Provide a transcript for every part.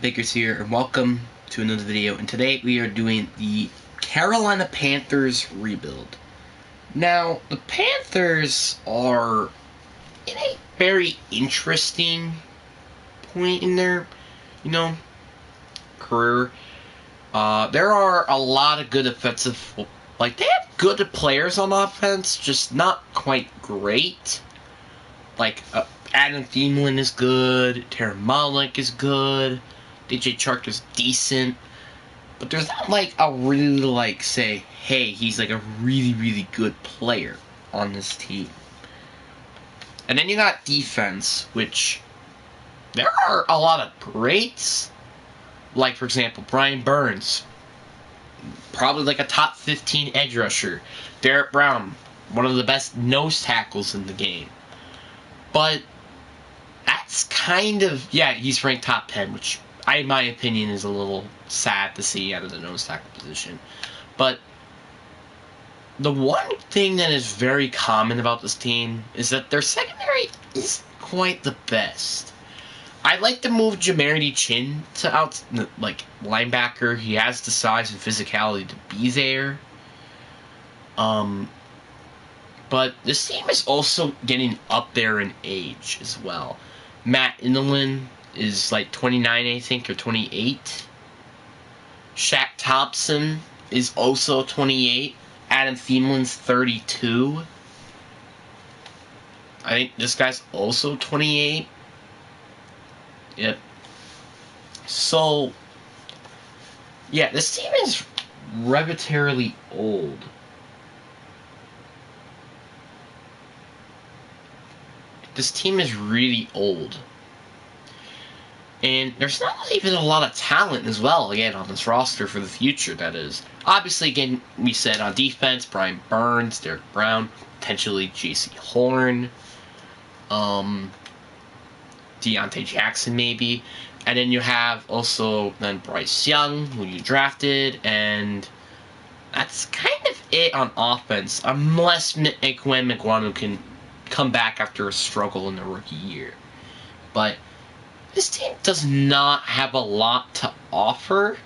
Bakers here, and welcome to another video. And today we are doing the Carolina Panthers rebuild. Now, the Panthers are in a very interesting point in their, career. There are a lot of good offensive, they have good players on offense, just not quite great. Adam Thielen is good, Terry Malik is good, DJ Chark is decent, but there's not a really say, hey, he's a really, really good player on this team. And then you got defense, which there are a lot of greats. For example, Brian Burns, probably a top 15 edge rusher. Derek Brown, one of the best nose tackles in the game. But that's kind of, he's ranked top 10, which in my opinion is a little sad to see out of the nose tackle position. But the one thing that is very common about this team is that their secondary isn't quite the best. I'd like to move Jamarity Chin to linebacker. He has the size and physicality to be there. But this team is also getting up there in age as well. Matt Inelin is 29, I think, or 28. Shaq Thompson is also 28. Adam Thielen's 32. I think this guy's also 28. Yep. So, this team is relatively old. This team is really old. And there's not even a lot of talent as well, again, on this roster for the future, that is. Obviously, again, we said on defense, Brian Burns, Derek Brown, potentially J.C. Horn, Deontay Jackson maybe. And then you have also then Bryce Young, who you drafted, and that's kind of it on offense, unless Ekwonu can come back after a struggle in the rookie year. But this team does not have a lot to offer,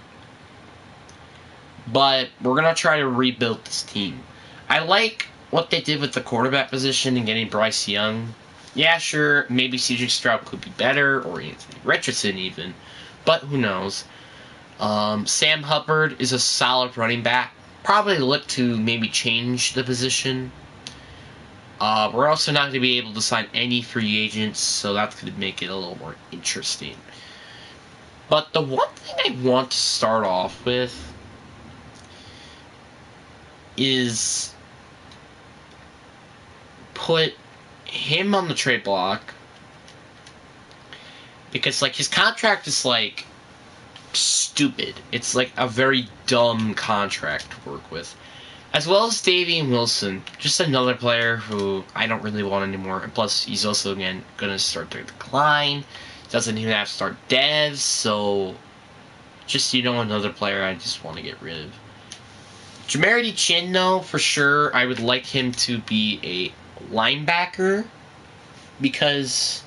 but we're going to try to rebuild this team. I like what they did with the quarterback position and getting Bryce Young. Yeah, sure, maybe C.J. Stroud could be better, or Anthony Richardson even, but who knows. Sam Hubbard is a solid running back. Probably look to maybe change the position. We're also not going to be able to sign any free agents, so that's going to make it a little more interesting. But the one thing I want to start off with is put him on the trade block, because his contract is stupid. It's a very dumb contract to work with. As well as Davian Wilson, just another player who I don't really want anymore. And plus, he's also, again, going to start to decline. Doesn't even have to start devs, so just, another player I just want to get rid of. Jamarity Chin, though, for sure, I would like him to be a linebacker, because,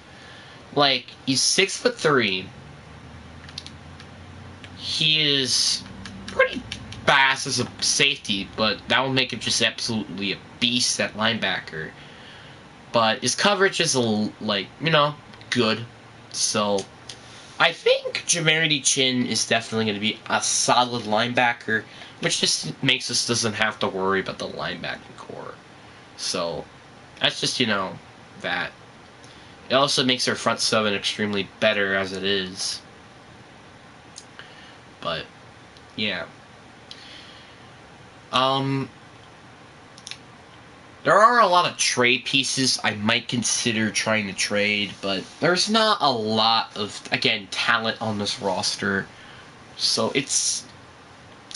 he's 6'3". He is pretty fast as a safety, but that will make him just absolutely a beast at linebacker. But his coverage is good. So I think Jamarity Chin is definitely going to be a solid linebacker, which just makes us doesn't have to worry about the linebacking core. So that's just that. It also makes our front seven extremely better as it is. But yeah. There are a lot of trade pieces I might consider trying to trade, but there's not a lot of, again, talent on this roster. So it's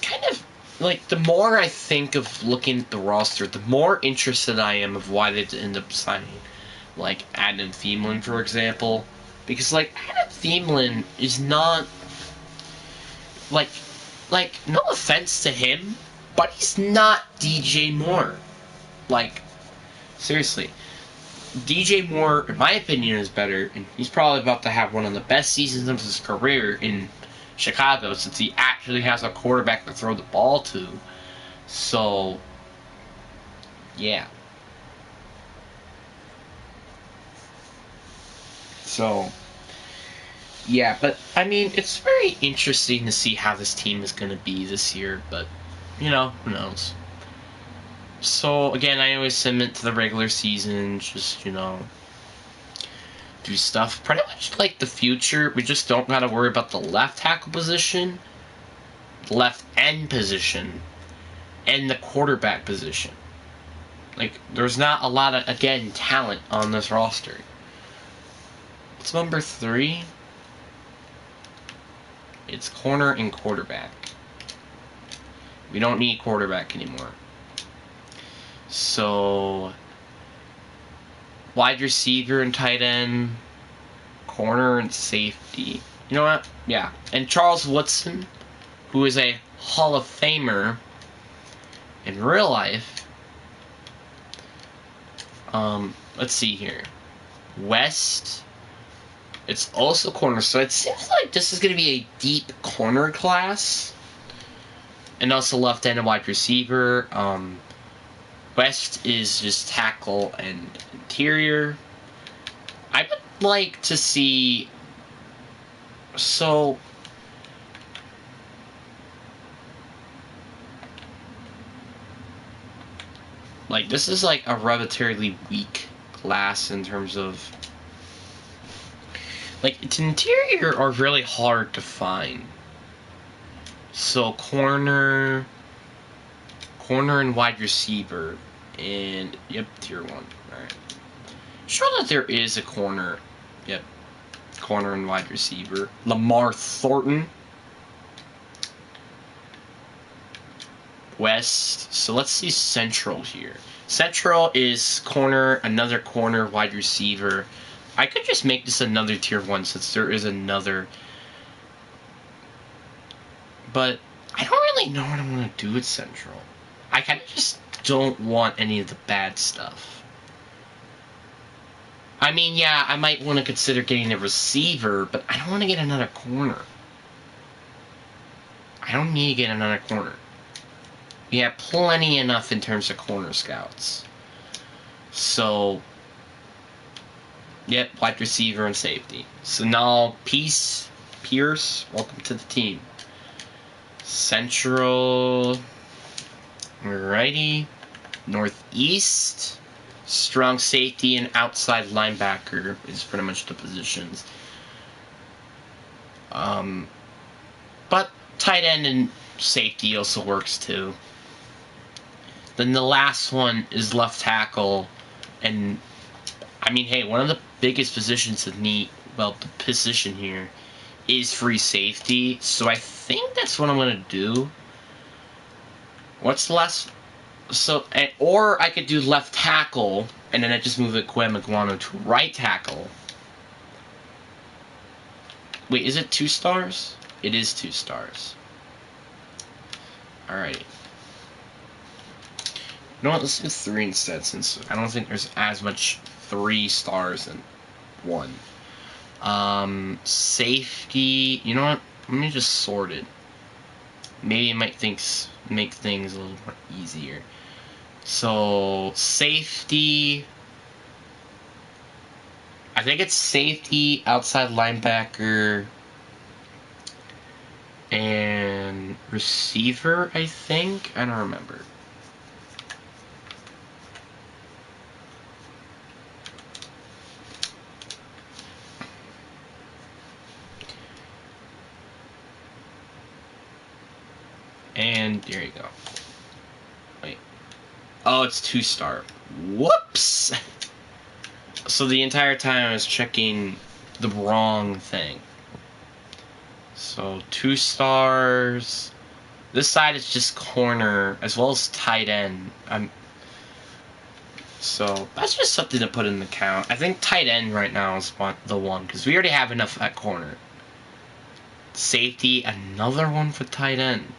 kind of the more I think of looking at the roster, the more interested I am of why they end up signing Adam Thielen, for example. Because Adam Thielen is not no offense to him, but he's not DJ Moore. Seriously. DJ Moore, in my opinion, is better, and he's probably about to have one of the best seasons of his career in Chicago since he actually has a quarterback to throw the ball to. So, yeah. So, yeah, but I mean, it's very interesting to see how this team is going to be this year, but, you know, who knows. So, again, I always submit to the regular season, just, you know, do stuff. Pretty much like the future, we just don't got to worry about the left tackle position, left end position, and the quarterback position. Like, there's not a lot of, again, talent on this roster. What's number 3? It's corner and quarterback. We don't need quarterback anymore. So, wide receiver and tight end, corner and safety. You know what? Yeah. And Charles Woodson, who is a Hall of Famer in real life. Let's see here. West. It's also corner, so it seems like this is going to be a deep corner class. And also left end and wide receiver. West is just tackle and interior. I would like to see... So... Like, this is like a relatively weak class in terms of... Like, its interior are really hard to find. So, corner and wide receiver. And, yep, tier 1. Alright. Sure that there is a corner. Yep. Corner and wide receiver. Lamar Thornton. West. So let's see Central here. Central is corner, another corner, wide receiver. I could just make this another tier 1 since there is another. But I don't really know what I'm going to do with Central. I kind of just don't want any of the bad stuff. I mean, yeah, I might want to consider getting a receiver, but I don't want to get another corner. I don't need to get another corner. We have plenty enough in terms of corner scouts. So, yep, wide receiver and safety. So now, Pierce, welcome to the team. Central, righty, northeast, strong safety and outside linebacker is pretty much the positions. But tight end and safety also works too. Then the last one is left tackle, and I mean, hey, one of the biggest positions in the position here is free safety, so I think that's what I'm gonna do. What's the last? So, or I could do left tackle, and then I just move Quem Iguano to right tackle. Wait, is it 2 stars? It is 2 stars. Alright. You know what, let's do 3 instead, since I don't think there's as much 3 stars in 1. Safety, you know what, let me just sort it. Maybe it might make things a little more easier. So, safety, I think it's safety, outside linebacker, and receiver, I think? I don't remember. And there you go. Wait. Oh, it's 2 star. Whoops! So the entire time I was checking the wrong thing. So 2 stars. This side is just corner as well as tight end. So that's just something to put in the count. I think tight end right now is the one because we already have enough at corner. Safety, another one for tight end.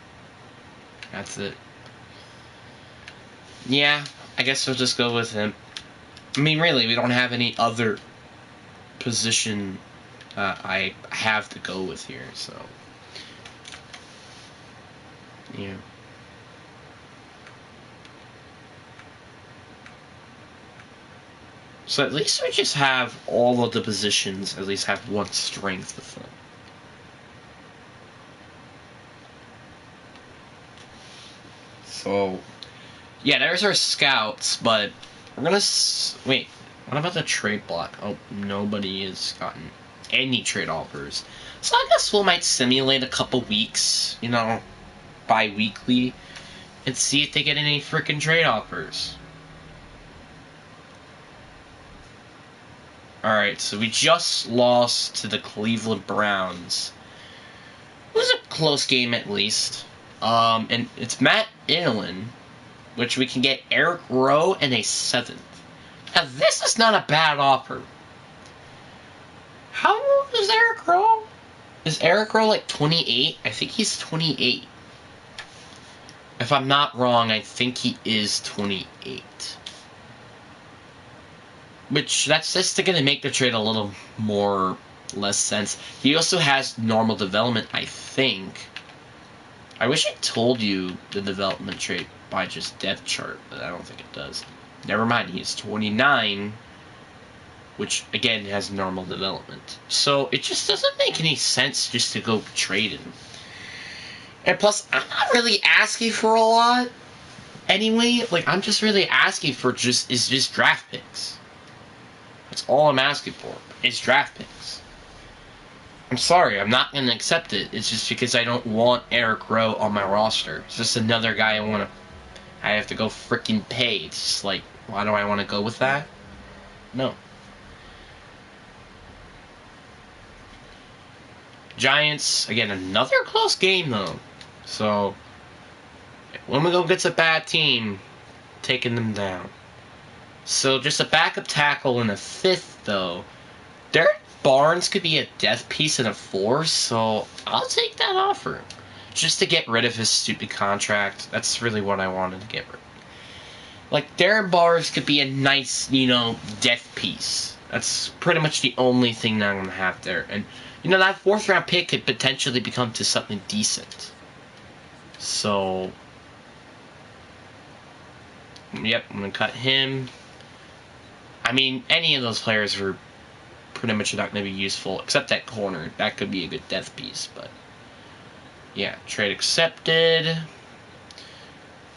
That's it. Yeah, I guess we'll just go with him. I mean, really, we don't have any other position I have to go with here, so. Yeah. So at least we just have all of the positions, at least have one strength with them. So, yeah, there's our scouts, but we're gonna wait. What about the trade block? Oh, nobody has gotten any trade offers. So I guess we might simulate a couple weeks, you know, bi-weekly, and see if they get any freaking trade offers. Alright, so we just lost to the Cleveland Browns. It was a close game at least. And it's Matt Inland, which we can get Eric Rowe and a 7th. Now, this is not a bad offer. How old is Eric Rowe? Is Eric Rowe like 28? I think he's 28. If I'm not wrong, I think he is 28. Which, that's just going to make the trade a little more, less sense. He also has normal development, I think. I wish I told you the development trait by just depth chart, but I don't think it does. Never mind, he's 29, which, again, has normal development. So, it just doesn't make any sense just to go trade him. And plus, I'm not really asking for a lot. Anyway, like, I'm just really asking for just draft picks. That's all I'm asking for, is draft picks. I'm sorry, I'm not going to accept it. It's just because I don't want Eric Rowe on my roster. It's just another guy I have to go freaking pay. It's just like, why do I want to go with that? No. Giants, again, another close game, though. So, when we go against a bad team, taking them down. So, just a backup tackle and a 5th, though. Derek Barnes could be a death piece and a 4, so I'll take that offer. Just to get rid of his stupid contract. That's really what I wanted to get rid of. Like, Derek Barnes could be a nice, you know, death piece. That's pretty much the only thing that I'm going to have there. And, you know, that 4th round pick could potentially become to something decent. So, yep, I'm going to cut him. I mean, any of those players were pretty much not going to be useful, except that corner. That could be a good death piece, but yeah, trade accepted.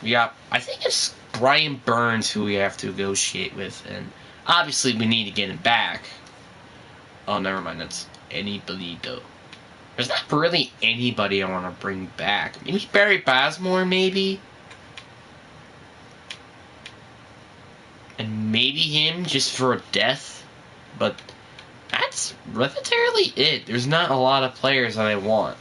We got, I think it's Brian Burns who we have to negotiate with, and obviously we need to get him back. Oh, never mind, that's anybody though. There's not really anybody I want to bring back. Maybe Barry Bazemore, maybe? And maybe him just for a death, but that's literally it. There's not a lot of players that I want.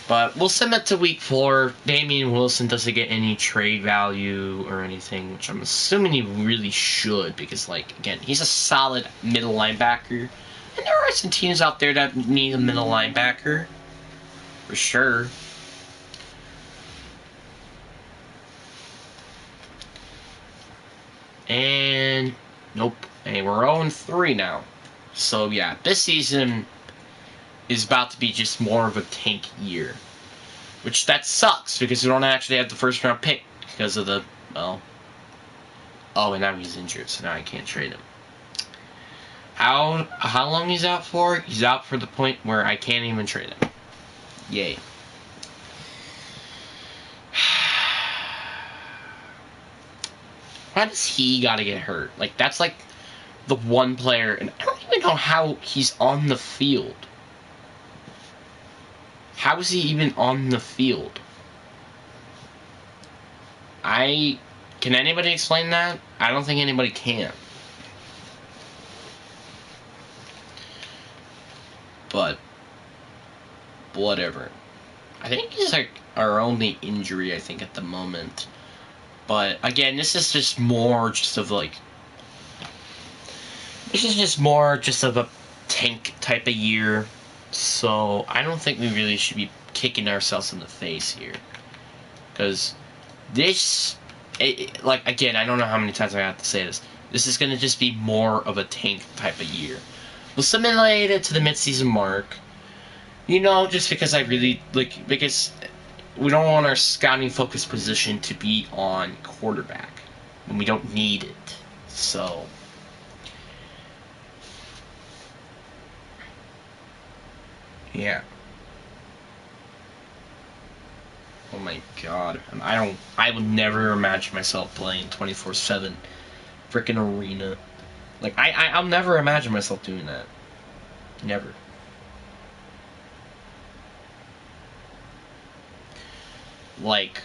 But we'll send that to week 4. Damian Wilson doesn't get any trade value or anything, which I'm assuming he really should, because, like, again, he's a solid middle linebacker. And there are some teams out there that need a middle linebacker. For sure. And nope. Hey, we're 0-3 now. So yeah, this season is about to be just more of a tank year. Which that sucks because we don't actually have the 1st round pick because of the, well, oh, and now he's injured, so now I can't trade him. How long he's out for? He's out for the point where I can't even trade him. Yay. Why does he gotta get hurt? Like, that's like the one player, and I don't even know how he's on the field. How is he even on the field? Can anybody explain that? I don't think anybody can. But, whatever. I think he's like our only injury, I think, at the moment. But, again, this is just more just of, like, this is just more just of a tank type of year. So, I don't think we really should be kicking ourselves in the face here. Because this like, again, I don't know how many times I have to say this. This is going to just be more of a tank type of year. We'll simulate it to the midseason mark. You know, just because I really, like, because we don't want our scouting focus position to be on quarterback when we don't need it. So, yeah. Oh my god. I would never imagine myself playing 24/7 freaking arena. Like, I'll never imagine myself doing that. Never. Like,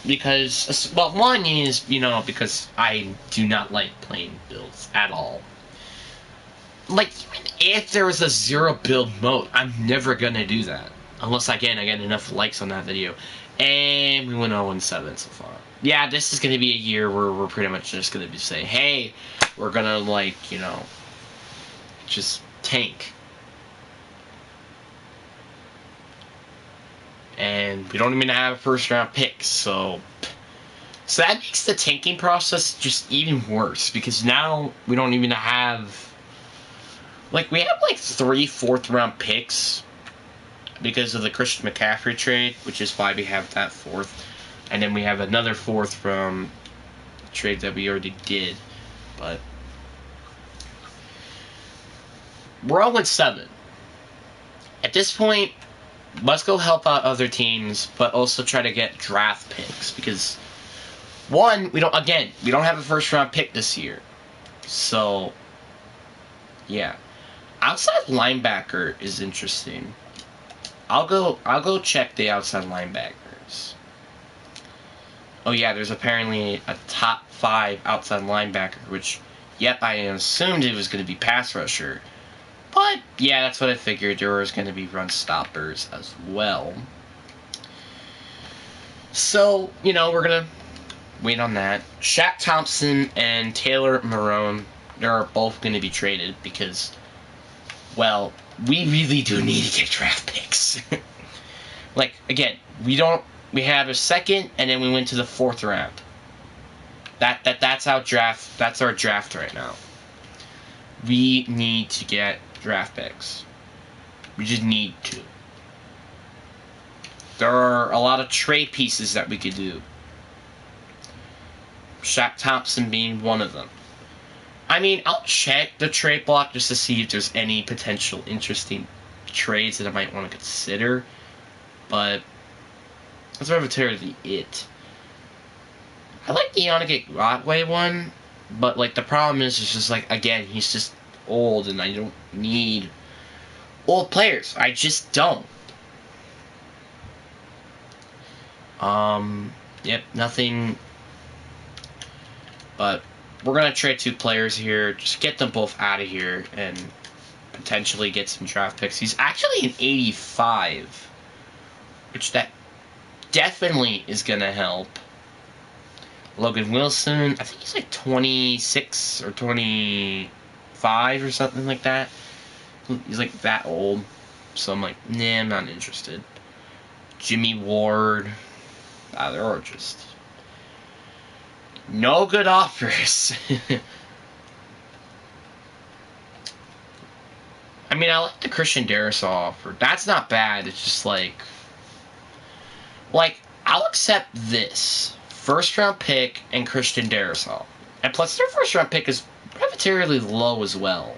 because, well, one is, you know, because I do not like playing builds at all. Like, even if there was a zero build mode, I'm never gonna do that. Unless, again, I get enough likes on that video. And we went 0-7 so far. Yeah, this is gonna be a year where we're pretty much just gonna be saying, hey, we're gonna, like, you know, just tank. And we don't even have a first round pick, so that makes the tanking process just even worse, because now we don't even have, like, we have like 3 fourth round picks because of the Christian McCaffrey trade, which is why we have that 4th, and then we have another 4th from the trade that we already did. But we're 0-7 at this point. Let's go help out other teams, but also try to get draft picks, because one, we don't have a first round pick this year. So yeah. Outside linebacker is interesting. I'll go check the outside linebackers. Oh yeah, there's apparently a top 5 outside linebacker, which, yep, I assumed it was going to be pass rusher. But, yeah, that's what I figured. There was going to be run stoppers as well. So, you know, we're going to wait on that. Shaq Thompson and Taylor Marone, they're both going to be traded because, well, we really do need to get draft picks. Like, again, we have a 2nd, and then we went to the 4th round. That's our draft right now. We need to get draft picks. We just need to. There are a lot of trade pieces that we could do. Shaq Thompson being one of them. I mean, I'll check the trade block just to see if there's any potential interesting trades that I might want to consider. But that's relatively it. I like the Yannick Ngakoue one, but, like, the problem is, it's just, like, again, he's just old, and I don't need old players. I just don't. Yep, nothing. But we're gonna trade 2 players here. Just get them both out of here and potentially get some draft picks. He's actually an 85, which that definitely is gonna help. Logan Wilson, I think he's like 26 or 25 or something like that. He's like that old. So I'm like, nah, I'm not interested. Jimmy Ward. There are just no good offers. I mean, I like the Christian Darrisaw offer. That's not bad. It's just like, I'll accept this. First round pick and Christian Darrisaw. And plus their first round pick is relatively low as well.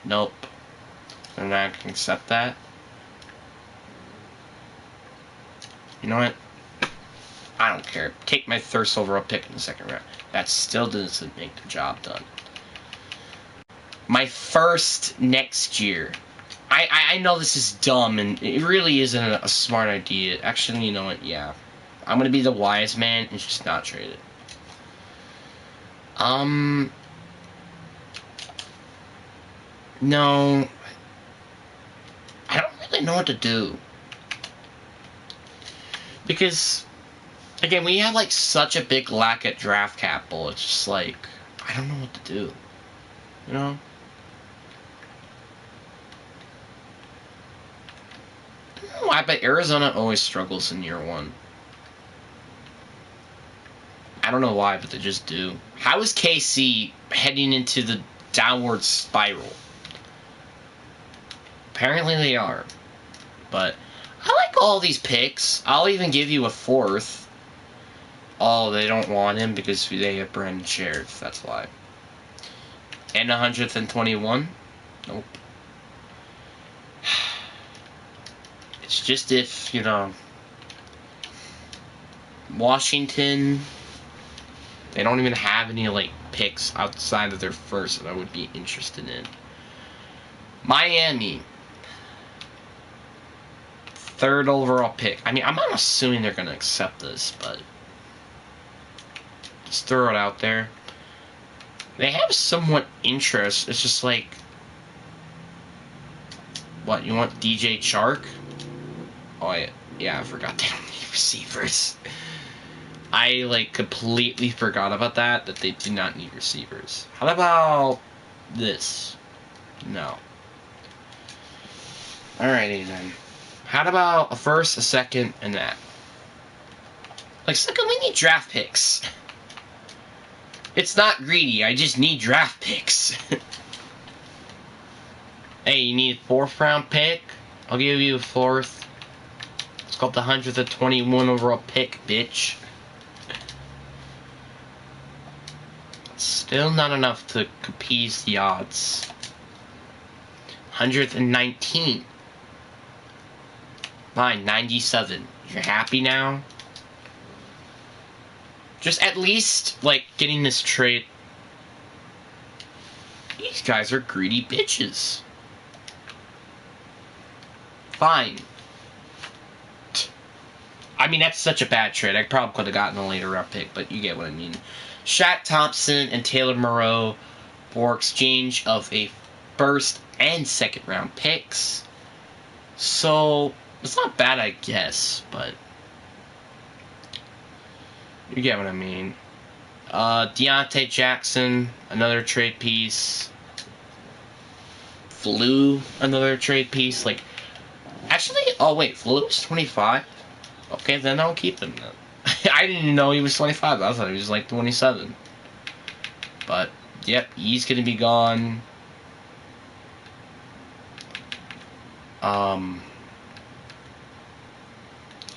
Nope. They're not going to accept that. You know what? I don't care. Take my first overall pick in the 2nd round. That still doesn't make the job done. My first next year. I know this is dumb, and it really isn't a smart idea. Actually, you know what? Yeah. I'm going to be the wise man and just not trade it. No. I don't really know what to do. Because, again, we have, like, such a big lack at draft capital. It's just like, I don't know what to do. You know? I don't know why, but Arizona always struggles in year 1. I don't know why, but they just do. How is KC heading into the downward spiral? Apparently they are. But I like all these picks. I'll even give you a fourth. Oh, they don't want him because they have Brandon Sheriff. That's why. And 121? Nope. It's just if, you know, Washington, they don't even have any, like, picks outside of their first that I would be interested in. Miami, 3rd overall pick. I mean, I'm not assuming they're going to accept this, but just throw it out there. They have somewhat interest. It's just like, what, you want DJ Chark? Oh, yeah, I forgot they don't need receivers. I, like, completely forgot about that they do not need receivers. How about this? No. Alrighty, then. How about a first, a second, and that? Like, second, we need draft picks. It's not greedy, I just need draft picks. Hey, you need a 4th round pick? I'll give you a 4th. It's called the 121 overall pick, bitch. Still not enough to appease the odds. 119. Fine, 97. You're happy now? Just at least, like, getting this trade. These guys are greedy bitches. Fine. I mean, that's such a bad trade. I probably could have gotten a later round pick, but you get what I mean. Shaq Thompson and Taylor Moreau for exchange of a 1st and 2nd round picks. So, it's not bad, I guess, but you get what I mean. Deontay Jackson, another trade piece. Flew, another trade piece. Like, actually, oh wait, Flew is 25? Okay, then I'll keep him then. I didn't know he was 25. I thought he was like 27. But, yep, he's going to be gone.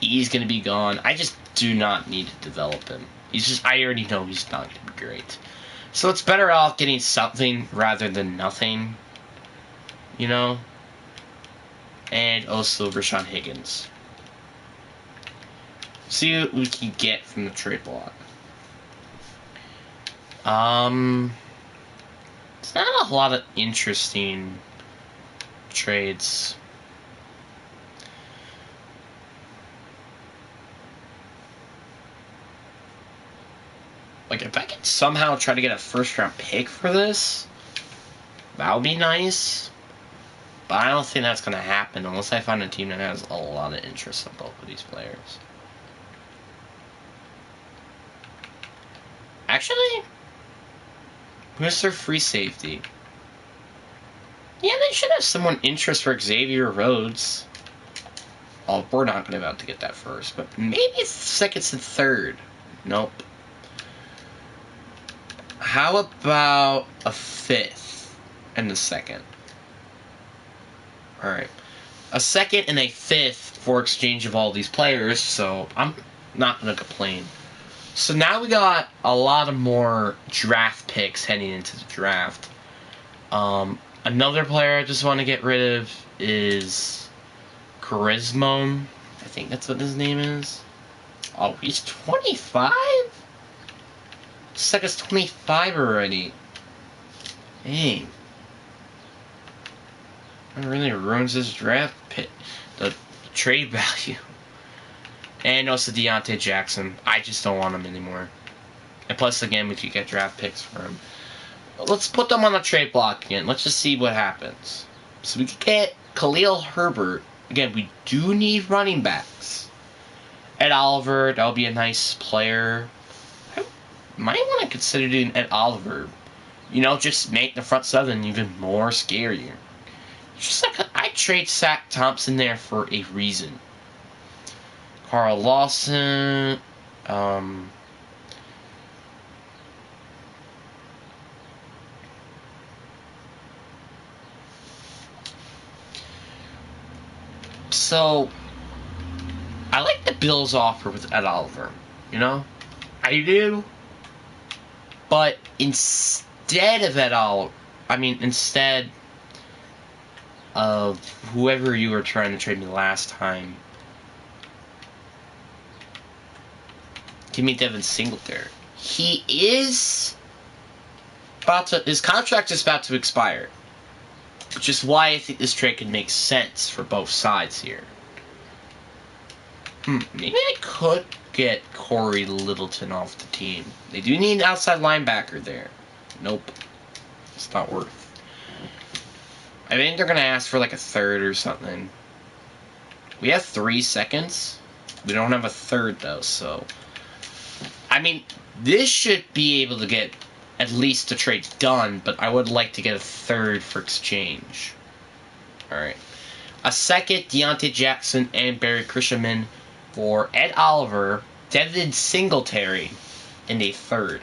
He's going to be gone. I just do not need to develop him. I already know he's not going to be great. So it's better off getting something rather than nothing. You know? And also Rashawn Higgins. See what we can get from the trade block. It's not a lot of interesting trades. Like, if I could somehow try to get a 1st round pick for this, that would be nice. But I don't think that's going to happen unless I find a team that has a lot of interest in both of these players. Actually, who's their free safety? Yeah, they should have someone interest for Xavier Rhodes. Oh, we're not going to be able to get that 1st, but maybe it's 2nd and 3rd. Nope. How about a 5th and a 2nd? Alright. A 2nd and a 5th for exchange of all these players, so I'm not going to complain. So now we got a lot of more draft picks heading into the draft. Another player I just want to get rid of is Charisma. I think that's what his name is. Oh, he's 25? Second's 25 already. Dang. That really ruins his draft pick. The trade value. And also Deontay Jackson. I just don't want him anymore. And plus, again, we could get draft picks for him. Let's put them on the trade block again. Let's just see what happens. So we could get Khalil Herbert. Again, we do need running backs. Ed Oliver, that'll be a nice player. I might want to consider doing Ed Oliver. You know, just make the front 7 even more scarier. Just like I trade Shaq Thompson there for a reason. Carl Lawson, So, I like the Bills' offer with Ed Oliver. You know? I do. But instead of instead of whoever you were trying to trade me last time, give me Devin Singletary. His contract is about to expire, which is why I think this trade could make sense for both sides here. Maybe I could get Corey Littleton off the team. They do need an outside linebacker there. Nope. It's not worth. I think they're going to ask for like a third or something. We have 3 seconds. We don't have a third though, so... I mean, this should be able to get at least the trade done, but I would like to get a third for exchange. Alright. A second, Deontay Jackson and Barry Krisherman for Ed Oliver, Devin Singletary, and a third.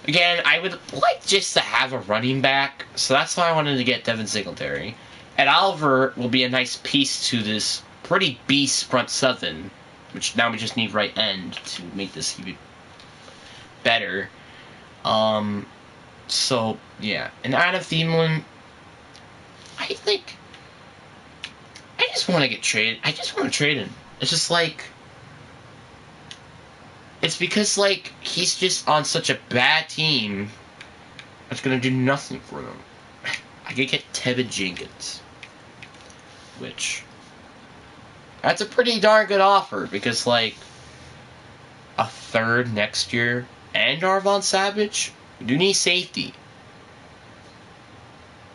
Again, I would like just to have a running back, so that's why I wanted to get Devin Singletary. Ed Oliver will be a nice piece to this pretty beast front seven, which now we just need right end to make this even better. So, yeah. And Adam Thielen, I think... I just want to get traded. I just want to trade him. It's just like... It's because, like, he's just on such a bad team that's going to do nothing for them. I could get Tevin Jenkins. Which... That's a pretty darn good offer, because, like, a third next year and Arvon Savage, we do need safety.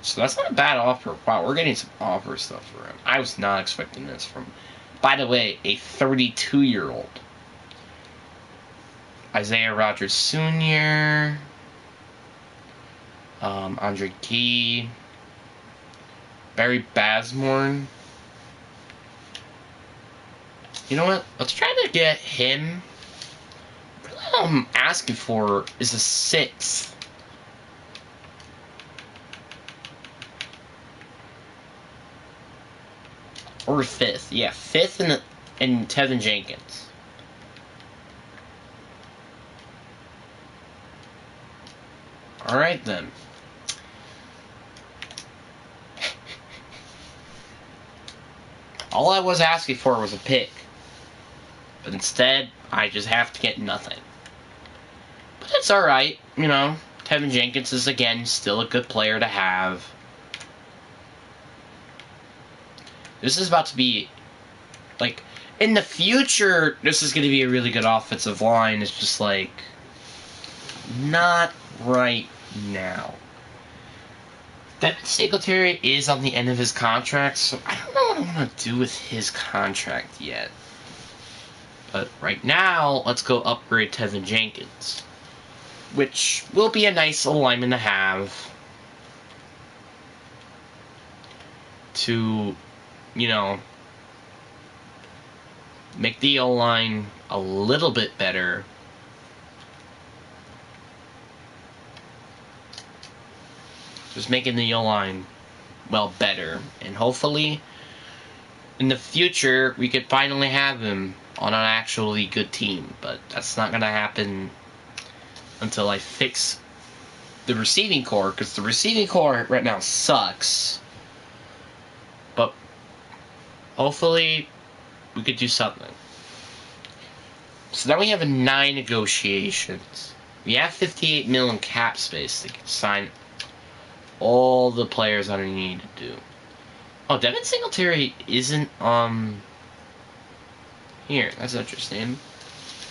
So that's not a bad offer. Wow, we're getting some offer stuff for him. I was not expecting this from, by the way, a 32-year-old. Isaiah Rodgers Sr., Andre Key, Barry Basmorn. You know what? Let's try to get him. Really, all I'm asking for is a 6th. Or 5th. Yeah, 5th and Tevin Jenkins. Alright then. All I was asking for was a pick. But instead, I just have to get nothing. But it's alright, you know. Tevin Jenkins is, again, still a good player to have. This is about to be, like, in the future, this is going to be a really good offensive line. It's just, like, not right now. Devin Singletary is on the end of his contract, so I don't know what I want to do with his contract yet. But right now, let's go upgrade Tevin Jenkins, which will be a nice alignment to have to, you know, make the O-line a little bit better. Just making the O-line, well, better. And hopefully, in the future, we could finally have him on an actually good team. But that's not going to happen until I fix the receiving core, because the receiving core right now sucks. But hopefully, we could do something. So now we have 9 negotiations. We have 58 million cap space to sign all the players I need to do. Oh, Devin Singletary isn't, here. That's interesting.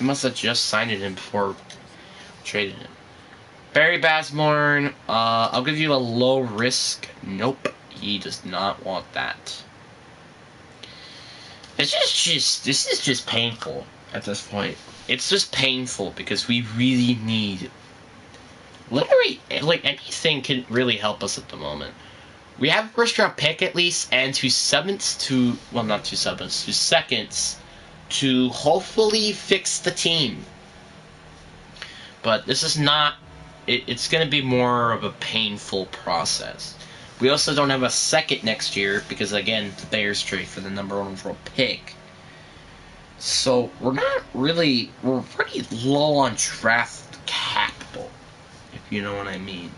I must have just signed him before traded him. Barry Basmorn, I'll give you a low risk. Nope, he does not want that. This is just painful at this point. It's just painful because we really need, literally, like, anything can really help us at the moment. We have a first round pick at least, and 2 seconds to hopefully fix the team. But this is not, it's going to be more of a painful process. We also don't have a second next year because, again, the Bears trade for the number 1 overall pick. So we're pretty low on draft capital, if you know what I mean.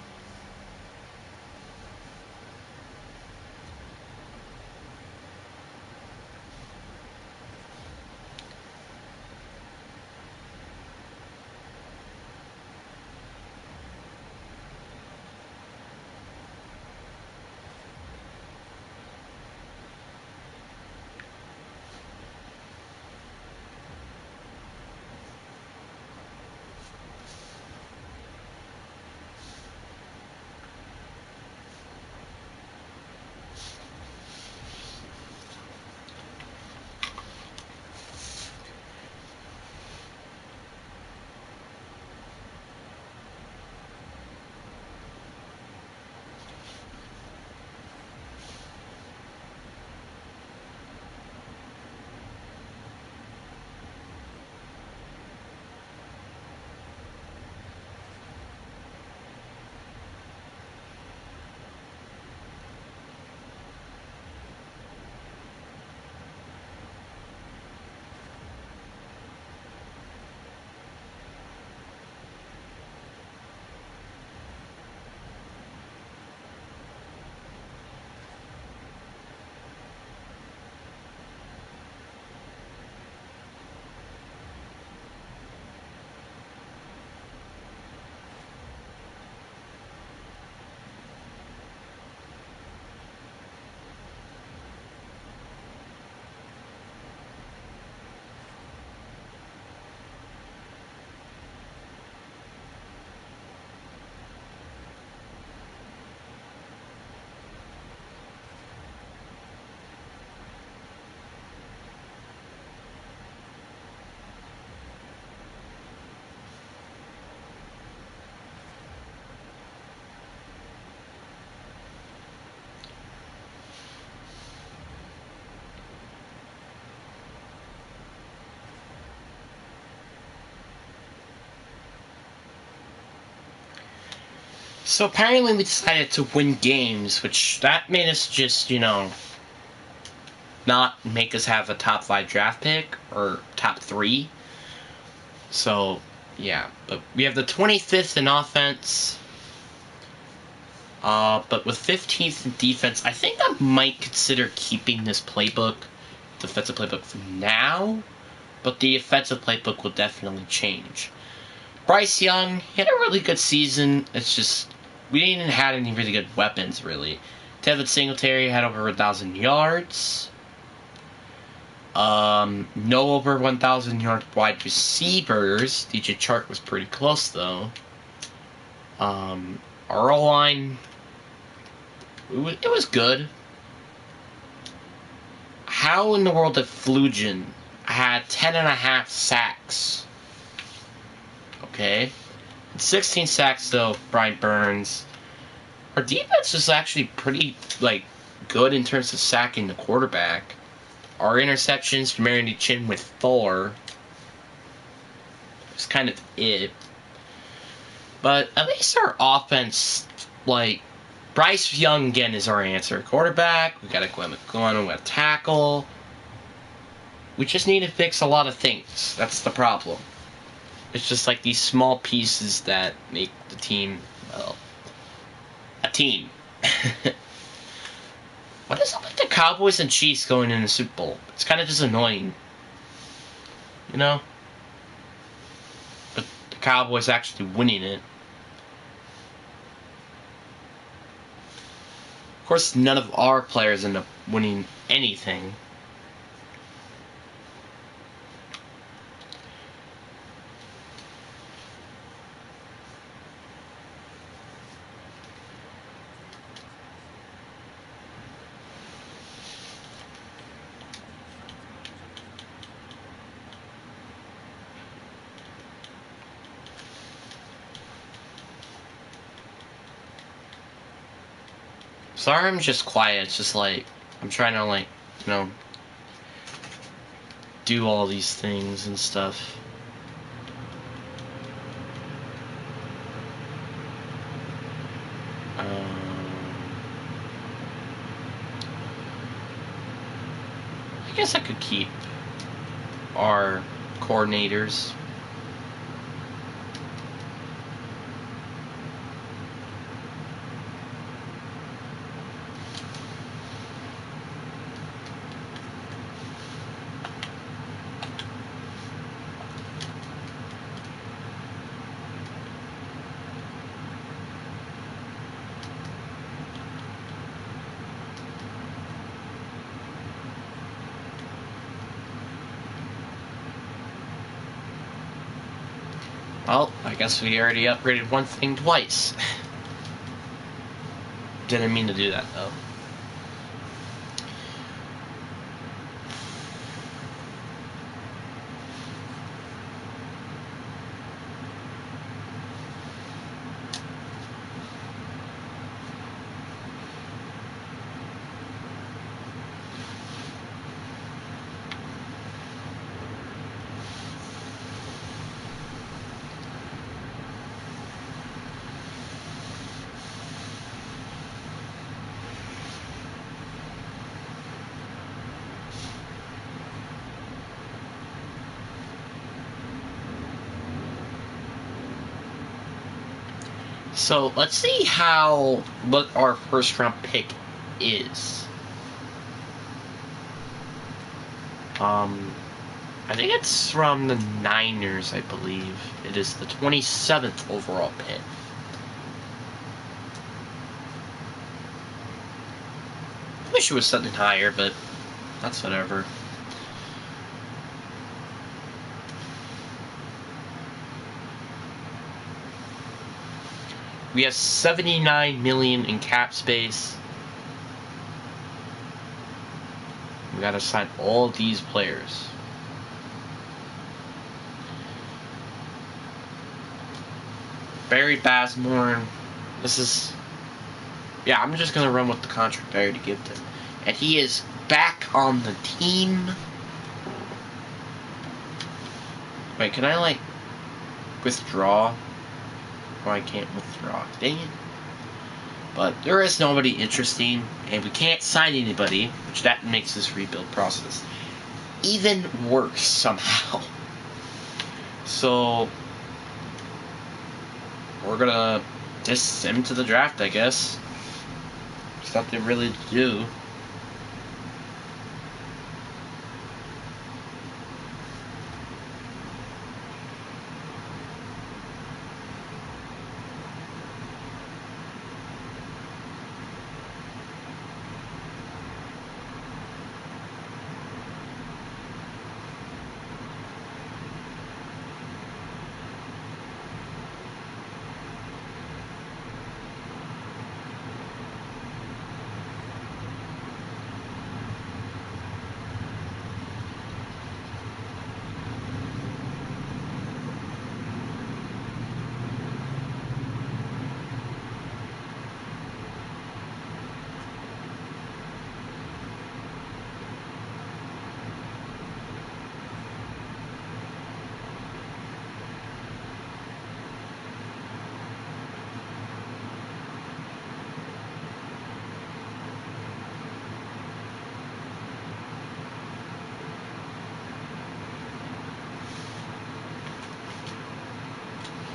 So apparently we decided to win games, which that made us just, not make us have a top 5 draft pick or top 3. So, yeah. But we have the 25th in offense. But with 15th in defense, I think I might consider keeping this playbook, defensive playbook, for now. But the offensive playbook will definitely change. Bryce Young, he had a really good season. It's just, we didn't have any really good weapons, really. Devin Singletary had over 1,000 yards. No over 1,000 yard wide receivers. DJ Chark was pretty close, though. Our O-line, it was good. How in the world did Flugin had 10.5 sacks? Okay. 16 sacks, though, Brian Burns. Our defense is actually pretty, good in terms of sacking the quarterback. Our interceptions, Jermaine Chin with 4. It's kind of it. But at least our offense, Bryce Young, again, is our answer. Quarterback, we got Glenn McGlynn, we got tackle. We just need to fix a lot of things. That's the problem. It's just these small pieces that make the team, a team. What is up with the Cowboys and Chiefs going in the Super Bowl? It's kind of just annoying. But the Cowboys actually winning it. Of course, none of our players end up winning anything. Sorry, I'm just quiet. It's just I'm trying to do all these things and stuff. guess I could keep our coordinators. Well, I guess we already upgraded one thing twice. Didn't mean to do that, though. So let's see what our first round pick is. I think it's from the Niners, I believe. It is the 27th overall pick. I wish it was something higher, but that's whatever. We have $79 million in cap space. We gotta sign all of these players. Barry Basmore. This is... Yeah, I'm just gonna run with the contract I already gave him. And he is back on the team. Wait, can I, like, withdraw? Or I can't withdraw. Dang it. But there is nobody interesting, and we can't sign anybody, which that makes this rebuild process even worse somehow. So we're gonna just send him to the draft, I guess. There's nothing really to do.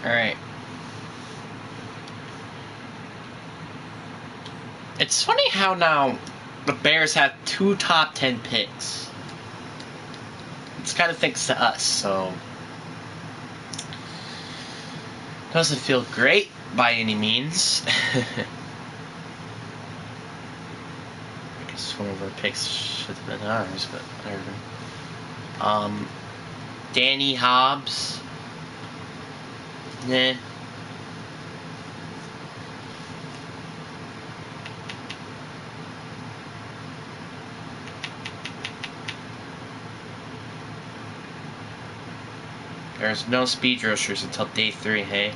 Alright. It's funny how now the Bears have 2 top 10 picks. It's kind of thanks to us, so... Doesn't feel great by any means. I guess one of our picks should have been ours, but whatever. Danny Hobbs. Nah. There's no speed rushers until day 3, hey?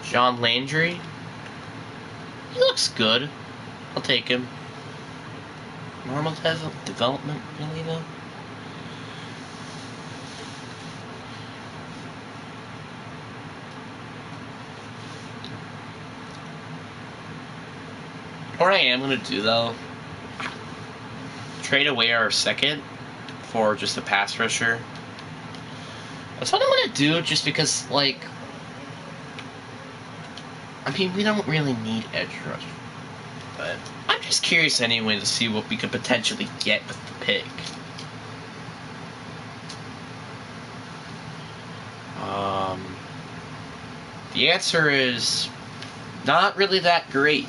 John Landry. He looks good. I'll take him. Normal development, really, though? What I am going to do, though, trade away our second for just a pass rusher. That's what I'm going to do, just because, like, I mean, we don't really need edge rush. But I'm just curious anyway to see what we could potentially get with the pick. The answer is not really that great.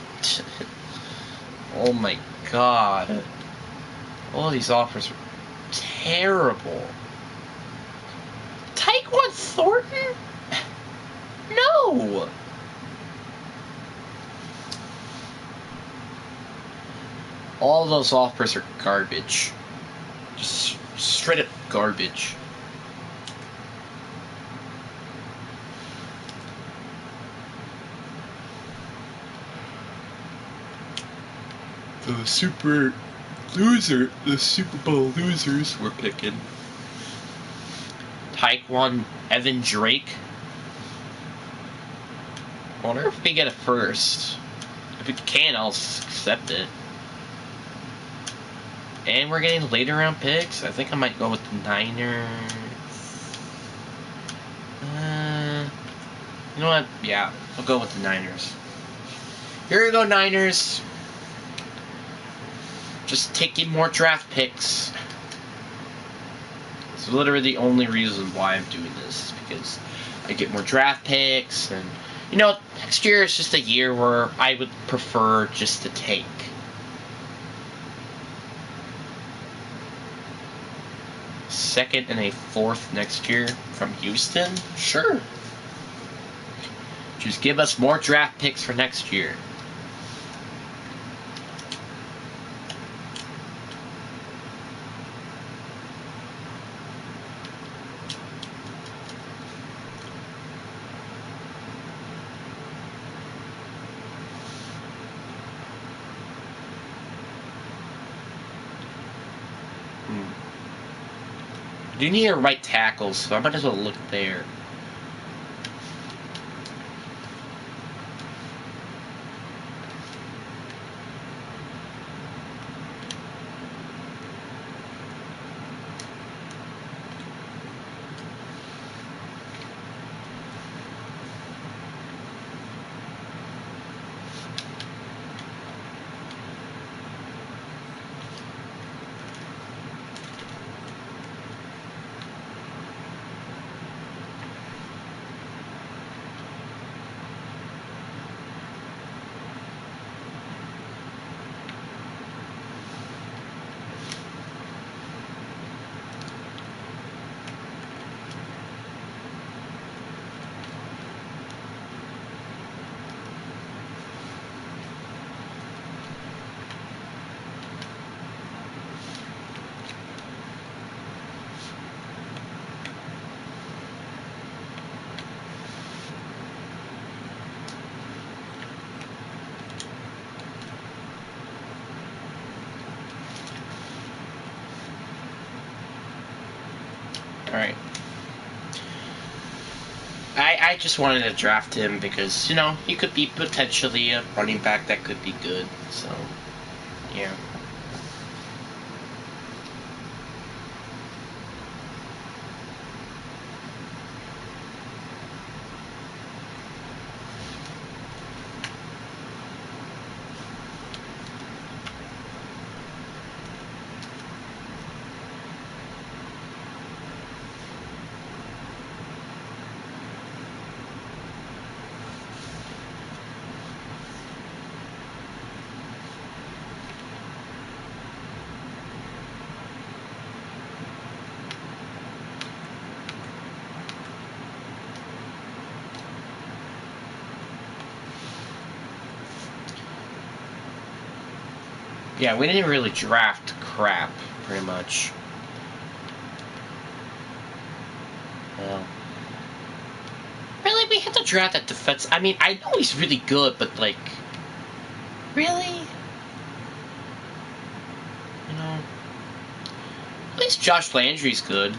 Oh my god. All these offers are terrible. Tyquan Thornton? No! All those offers are garbage. Just straight up garbage. The Super Bowl losers we're picking. Tyquan Evan Drake. I wonder if we get a first. If we can, I'll accept it. And we're getting later round picks. I think I might go with the Niners. You know what? Yeah, I'll go with the Niners. Here you go, Niners. Just taking more draft picks. It's literally the only reason why I'm doing this. Because I get more draft picks. And, you know, next year is just a year where I would prefer just to take. Second and a fourth next year from Houston? Sure. Just give us more draft picks for next year. I do need a right tackle, so I might as well look there. Alright. I just wanted to draft him because, you know, he could be potentially a running back that could be good. So, yeah. Yeah, we didn't really draft crap, pretty much. Well, really, we had to draft that defense. I mean, I know he's really good, but, like, really? You know, at least Josh Landry's good.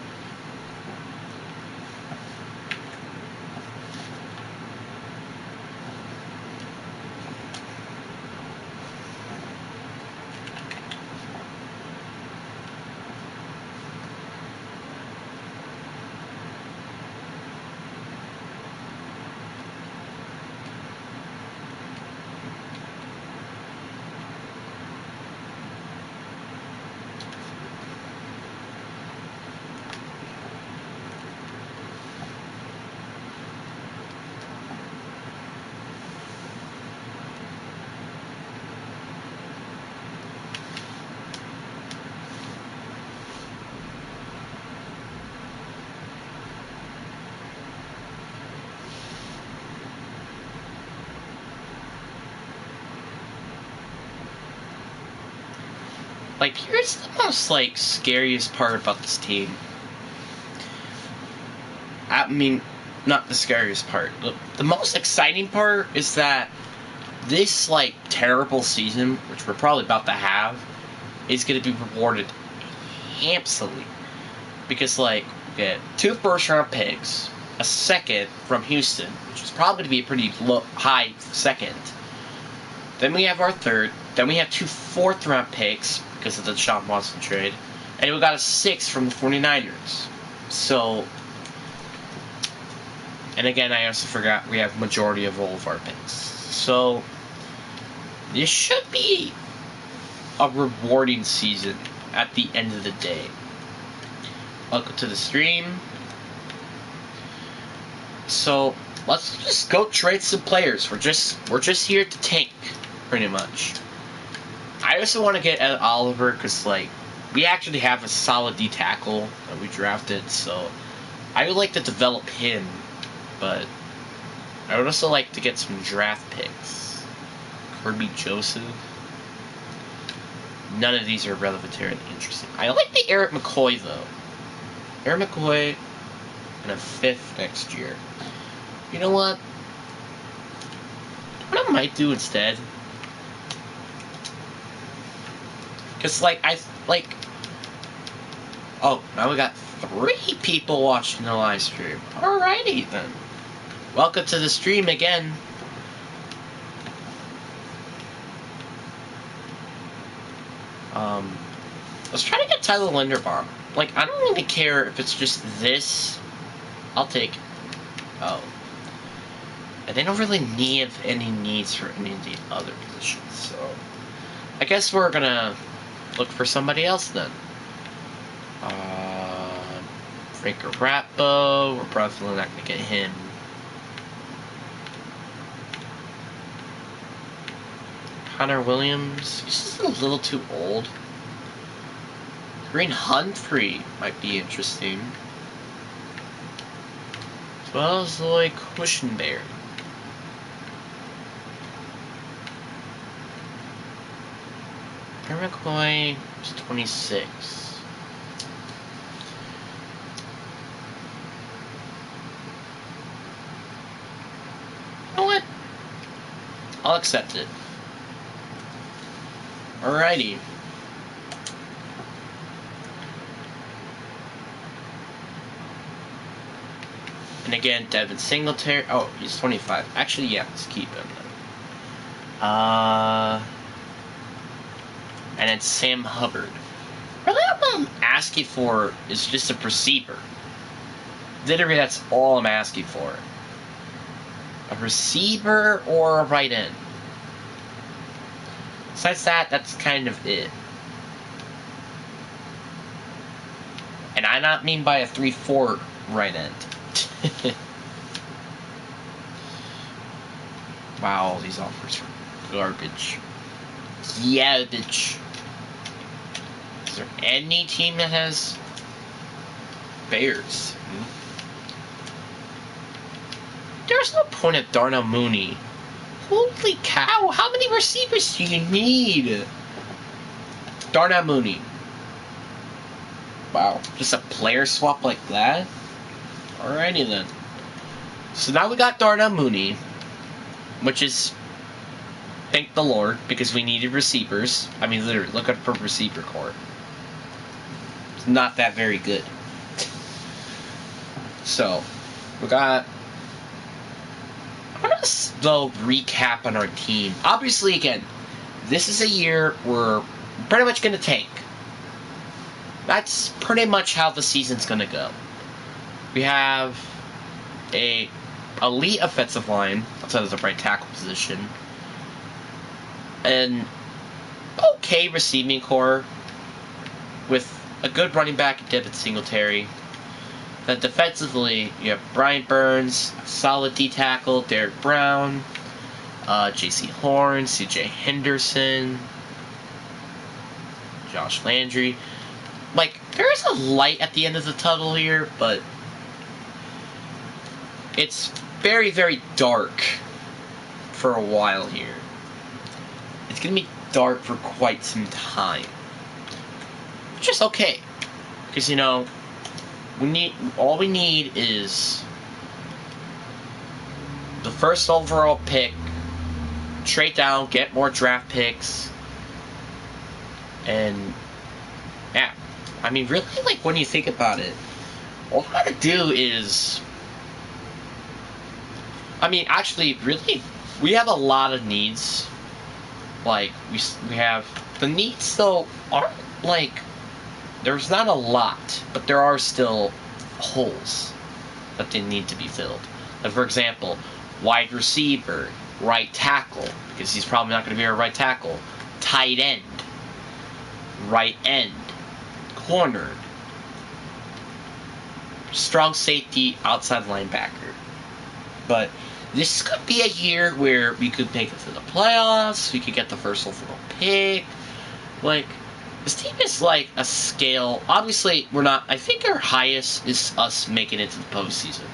Like, here's the most, like, scariest part about this team. I mean, not the scariest part. The most exciting part is that this, like, terrible season, which we're probably about to have, is going to be rewarded handsomely. Because, like, we get 2 first-round picks, a second from Houston, which is probably going to be a pretty high second. Then we have our third. Then we have 2 fourth-round picks because of the Deshaun Watson trade. And we got a 6th from the 49ers. So, and again, I also forgot we have majority of all of our picks. So, this should be a rewarding season at the end of the day. Welcome to the stream. So, let's just go trade some players. We're just here to tank, pretty much. I also want to get Ed Oliver because, like, we actually have a solid D tackle that we drafted, so I would like to develop him, but I would also like to get some draft picks. Kirby Joseph. None of these are relevant or interesting. I like the Eric McCoy, though. Eric McCoy and a 5th next year. You know what? What I might do instead? Because, like, oh, now we got 3 people watching the live stream. Alrighty, then. Welcome to the stream again. Let's try to get Tyler Linderbaum. Like, I don't really care if it's just this. I'll take it. Oh. And they don't really have any needs for any of the other positions, so I guess we're gonna look for somebody else then. Franco Rappo, we're probably not gonna get him. Connor Williams, he's just a little too old. Green Humphrey might be interesting. As well as Lloyd Cushenberry. Aaron McCoy is 26. You know what? I'll accept it. Alrighty. And again, Devin Singletary. Oh, he's 25. Actually, yeah, let's keep him then. And then Sam Hubbard. Really, what I'm asking for is just a receiver. Literally, that's all I'm asking for. A receiver or a right end. Besides that, that's kind of it. And I not mean by a 3-4 right end. Wow, all these offers are garbage. Yeah, bitch. Is there any team that has Bears? There's no point at Darnell Mooney. Holy cow, how many receivers do you need? Darnell Mooney. Wow, just a player swap like that? Alrighty then. So now we got Darnell Mooney, which is, thank the Lord, because we needed receivers. I mean, literally, look at for receiver core. It's not that very good. So, we got... I'm going to, though, recap on our team. Obviously, again, this is a year we're pretty much going to tank. That's pretty much how the season's going to go. We have a elite offensive line outside of the right tackle position. An okay receiving core with a good running back in Devin Singletary. Then defensively, you have Brian Burns, solid D tackle, Derek Brown, J.C. Horn, C.J. Henderson, Josh Landry. Like, there is a light at the end of the tunnel here, but it's very, very dark for a while here. It's going to be dark for quite some time. which is okay. Because, all we need is the first overall pick, trade down, get more draft picks, and yeah. I mean, really, like, when you think about it, all we gotta do is, I mean, actually, really, we have a lot of needs. Like, we have, the needs, though, aren't, like, there's not a lot, but there are still holes that they need to be filled. Like, for example, wide receiver, right tackle, because he's probably not going to be our right tackle, tight end, right end, corner, strong safety, outside linebacker. But this could be a year where we could make it to the playoffs, we could get the first overall pick. Like, this team is like a scale. Obviously, we're not. I think our highest is us making it to the postseason.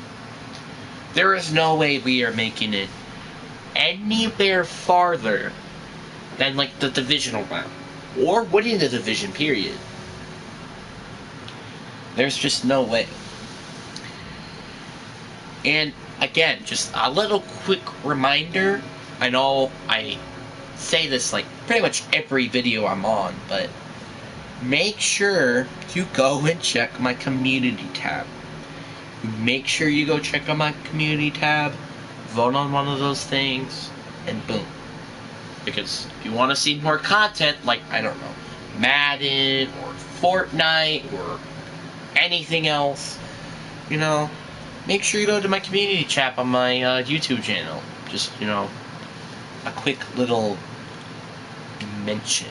There is no way we are making it anywhere farther than, like, the divisional round. Or winning the division, period. There's just no way. And, again, just a little quick reminder. I know I say this, like, pretty much every video I'm on, but make sure you go and check my community tab. Make sure you go check on my community tab, vote on one of those things, and boom. Because if you want to see more content, like, I don't know, Madden, or Fortnite, or anything else, make sure you go to my community tab on my YouTube channel. Just, a quick little mention.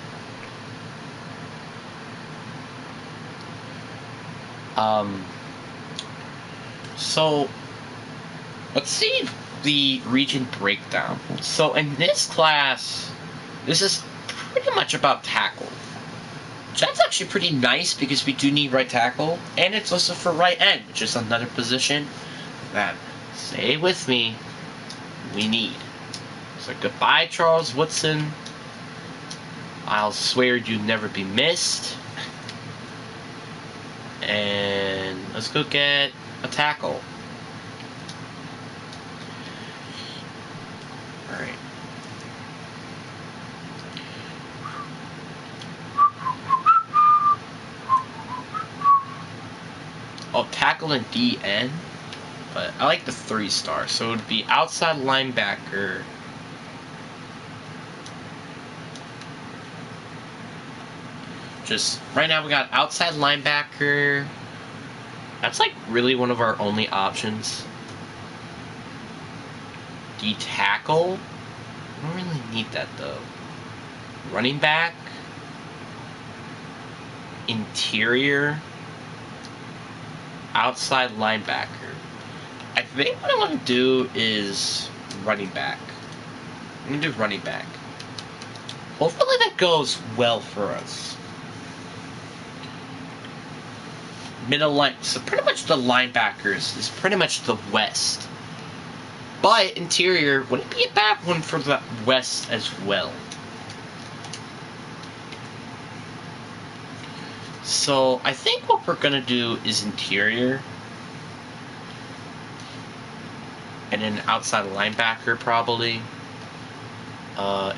So, let's see the region breakdown. So, in this class, this is pretty much about tackle. That's actually pretty nice because we do need right tackle, and it's also for right end, which is another position that, say with me, we need. So, goodbye, Charles Woodson. I'll swear you'll never be missed. And let's go get a tackle. Alright. Oh, tackle and DN. But I like the 3-star. So it would be outside linebacker. Just right now we got outside linebacker. That's like really one of our only options. D tackle. I don't really need that though. Running back. Interior. Outside linebacker. I think what I want to do is running back. I'm going to do running back. Hopefully that goes well for us. Middle line. So pretty much the linebackers is pretty much the West. But interior wouldn't be a bad one for the West as well. So I think what we're going to do is interior. And then outside linebacker probably.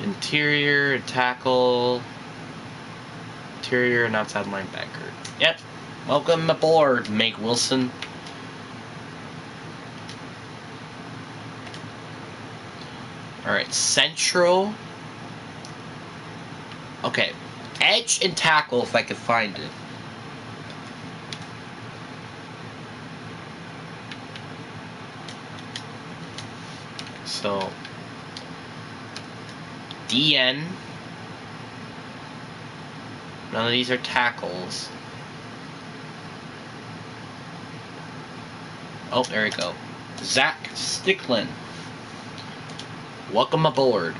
Interior, tackle. Interior and outside linebacker. Yep. Welcome aboard, Meg Wilson. Alright, central. Okay, edge and tackle if I could find it. So, DN. None of these are tackles. Oh, there we go. Zach Sticklin. Welcome aboard.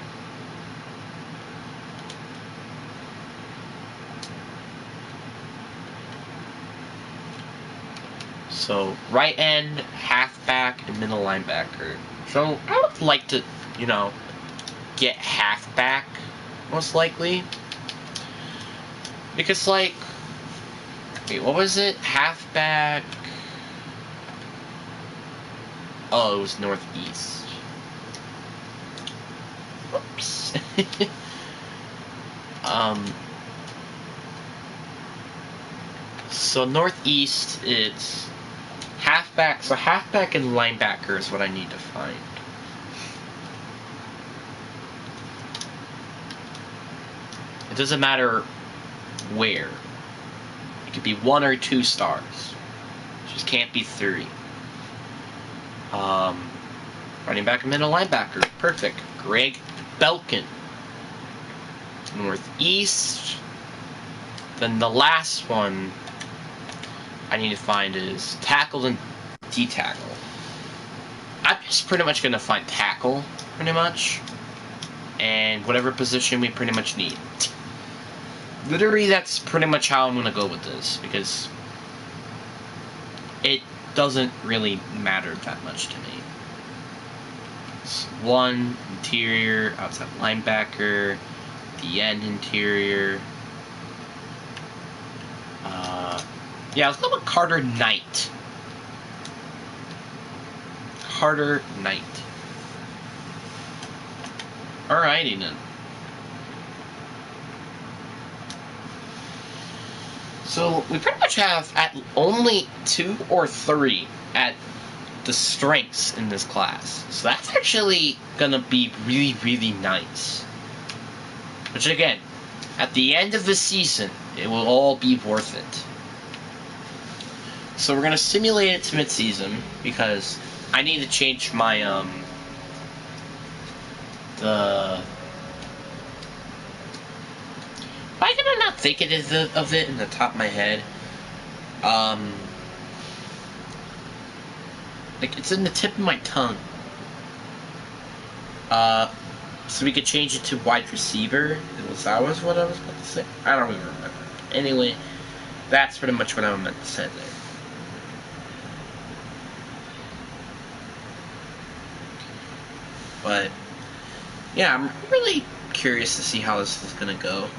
So, right end, halfback, and middle linebacker. So, I would like to, get halfback, most likely. Because, like, Wait, what was it? Halfback. Oh, it was northeast. Whoops. So northeast, it's halfback. So halfback and linebacker is what I need to find. It doesn't matter where. It could be 1 or 2 stars. It just can't be 3. Running back and middle linebacker. Perfect. Greg Belkin. Northeast. Then the last one I need to find is tackle and D-tackle. I'm just pretty much going to find tackle, pretty much. And whatever position we pretty much need. Literally, that's pretty much how I'm going to go with this, because it doesn't really matter that much to me. It's 1 interior, outside linebacker, the end interior. Yeah, let's go with Carter Knight. Carter Knight. Alrighty then. So we pretty much have at only 2 or 3 at the strengths in this class. So that's actually gonna be really, really nice. Which again, at the end of the season, it will all be worth it. So we're gonna simulate it to mid-season because I need to change my why can I not think of it in the top of my head? Like it's in the tip of my tongue. So we could change it to wide receiver. That was what I was about to say. I don't even remember. Anyway, that's pretty much what I meant to say there. But yeah, I'm really curious to see how this is gonna go.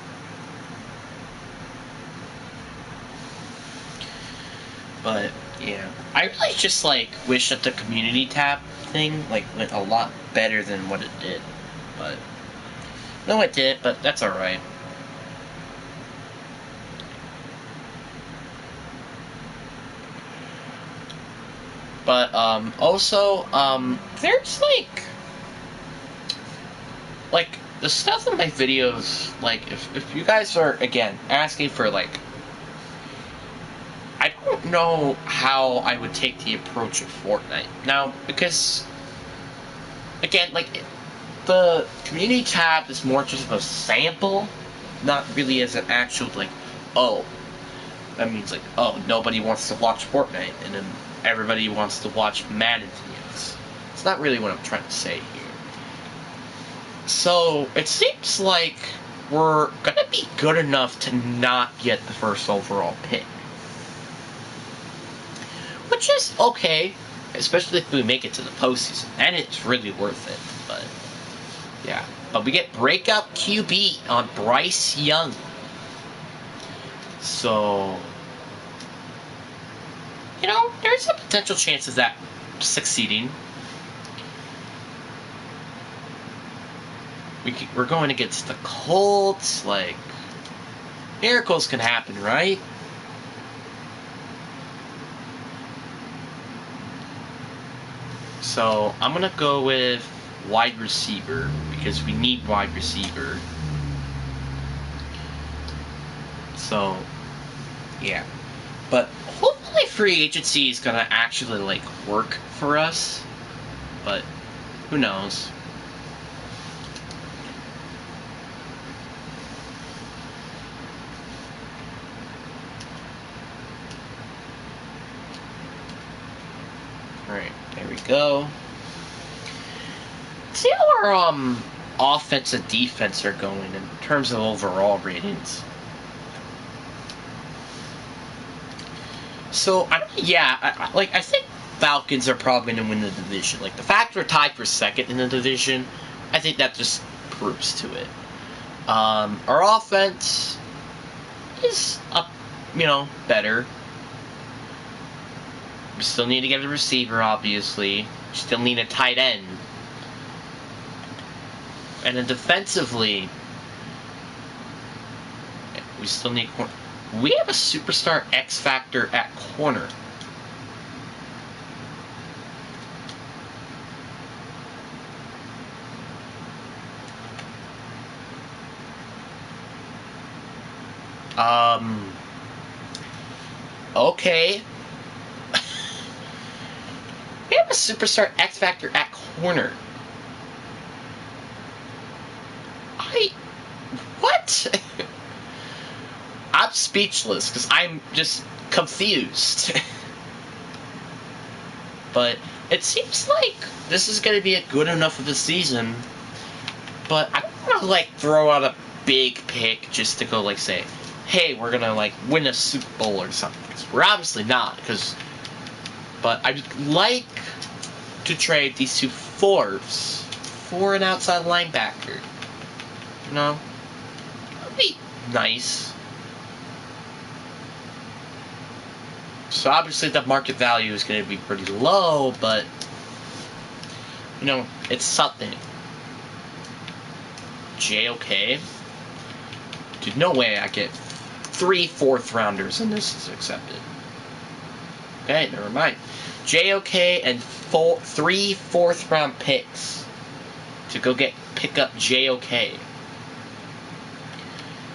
But yeah, I really just like wish that the community tab thing like went a lot better than what it did. But no, it did. But that's all right. But also there's like the stuff in my videos. Like if you guys are again asking for like. I don't know how I would take the approach of Fortnite. Now, because, again, like, the community tab is more just of a sample, not really as an actual, like, oh, that means, like, oh, nobody wants to watch Fortnite, and then everybody wants to watch Madden videos. It's not really what I'm trying to say here. So, it seems like we're gonna be good enough to not get the first overall pick. Which is okay, especially if we make it to the postseason. And it's really worth it. But, yeah. But we get breakout QB on Bryce Young. So, you know, there's a potential chance of that succeeding. We're going against the Colts. Like, miracles can happen, right? So, I'm going to go with wide receiver, because we need wide receiver. So, yeah. But hopefully free agency is going to actually, like, work for us. But, who knows? Alright, there we go. See how our offense and defense are going in terms of overall ratings. So, I think Falcons are probably going to win the division. Like, the fact we're tied for second in the division, I think that just proves to it. Our offense is better. We still need to get a receiver, obviously. We still need a tight end. And then defensively, we still need corner. We have a superstar X factor at corner. Okay. We have a superstar X factor at corner. What? I'm speechless because I'm just confused. But it seems like this is going to be a good enough of a season. But I don't want to like throw out a big pick just to go like say, hey, we're going to like win a Super Bowl or something. 'Cause we're obviously not. But I'd like to trade these two fours for an outside linebacker. That'd be nice. So obviously the market value is going to be pretty low, but it's something. JOK. Dude, no way I get 3 4th-rounders and this is accepted. Okay, never mind. JOK and 3 4th-round picks to go pick up JOK.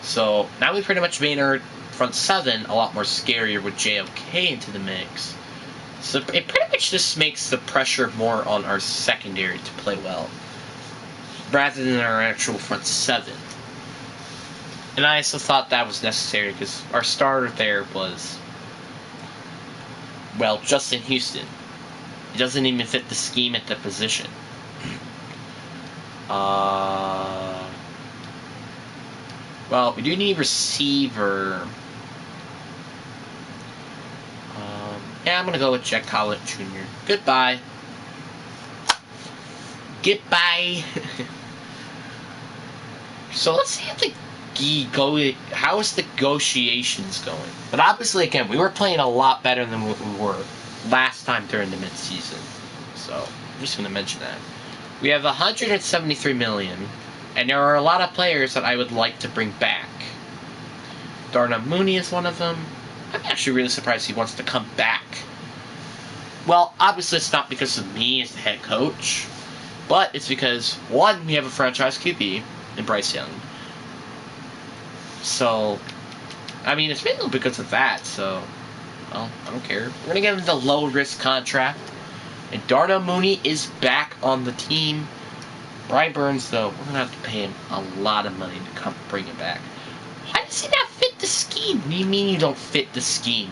So now we pretty much made our front 7 a lot more scarier with JOK into the mix. So it pretty much just makes the pressure more on our secondary to play well, rather than our actual front 7. And I also thought that was necessary because our starter there was, well, Justin Houston. He doesn't even fit the scheme at the position. Well, we do need receiver. Yeah, I'm going to go with Jack Collett Jr. Goodbye. Goodbye. So let's see how is the negotiations going? But obviously, again, we were playing a lot better than what we were last time during the midseason. So I'm just going to mention that. We have 173 million, and there are a lot of players that I would like to bring back. Darnell Mooney is one of them. I'm actually really surprised he wants to come back. Well, obviously it's not because of me as the head coach, but it's because, one, we have a franchise QB in Bryce Young. So, I mean, it's mainly because of that, so, well, I don't care. We're going to get him the low-risk contract, and Darnell Mooney is back on the team. Brian Burns, though, we're going to have to pay him a lot of money to come bring him back. Why does he not fit the scheme? What do you mean you don't fit the scheme?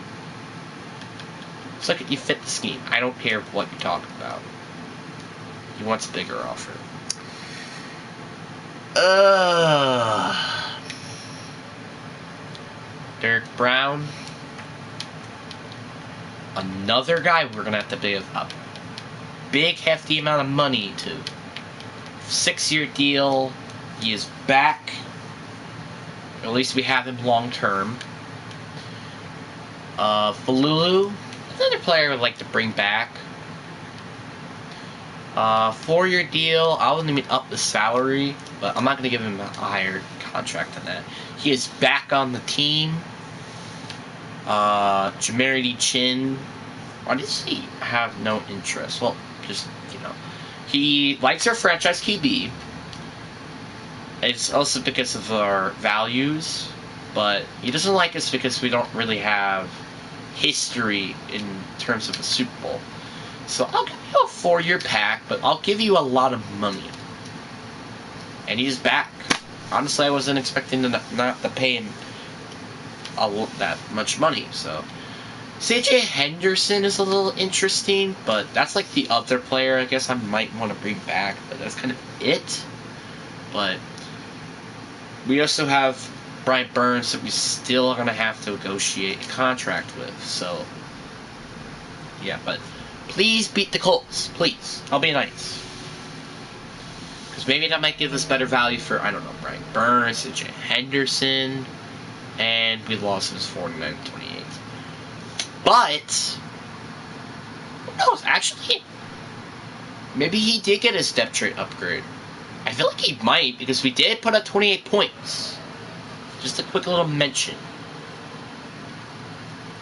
It's like you fit the scheme. I don't care what you're talking about. He wants a bigger offer. Derek Brown. Another guy we're going to have to pay a big, hefty amount of money to. 6-year deal. He is back. Or at least we have him long term. Falulu. Another player I would like to bring back. 4-year deal. I'll even up the salary, but I'm not going to give him a higher contract than that. He is back on the team. Jamarity Chin. Why does he have no interest? Well, just, he likes our franchise QB. It's also because of our values, but he doesn't like us because we don't really have history in terms of a Super Bowl. So I'll give you a 4-year pack, but I'll give you a lot of money. And he's back. Honestly, I wasn't expecting to not to pay him that much money. So CJ Henderson is a little interesting, but that's like the other player I guess I might want to bring back, but that's kind of it. But we also have Brian Burns that we still are going to have to negotiate a contract with. So, yeah, but please beat the Colts. Please. I'll be nice. Because maybe that might give us better value for, I don't know, Brian Burns, CJ Henderson, And we lost. It was 49-28. But who knows? Actually, maybe he did get his depth trait upgrade. I feel like he might, because we did put up 28 points. Just a quick little mention.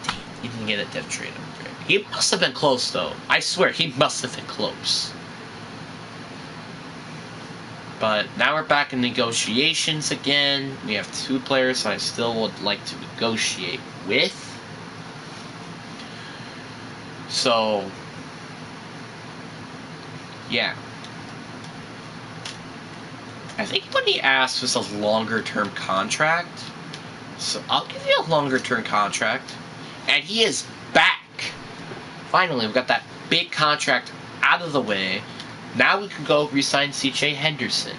Damn, he didn't get a depth trait upgrade. He must have been close, though. I swear, he must have been close. But now we're back in negotiations again. We have 2 players I still would like to negotiate with. So, yeah. I think what he asked was a longer-term contract. So I'll give you a longer-term contract. And he is back. Finally, we've got that big contract out of the way. Now we can go re-sign C.J. Henderson.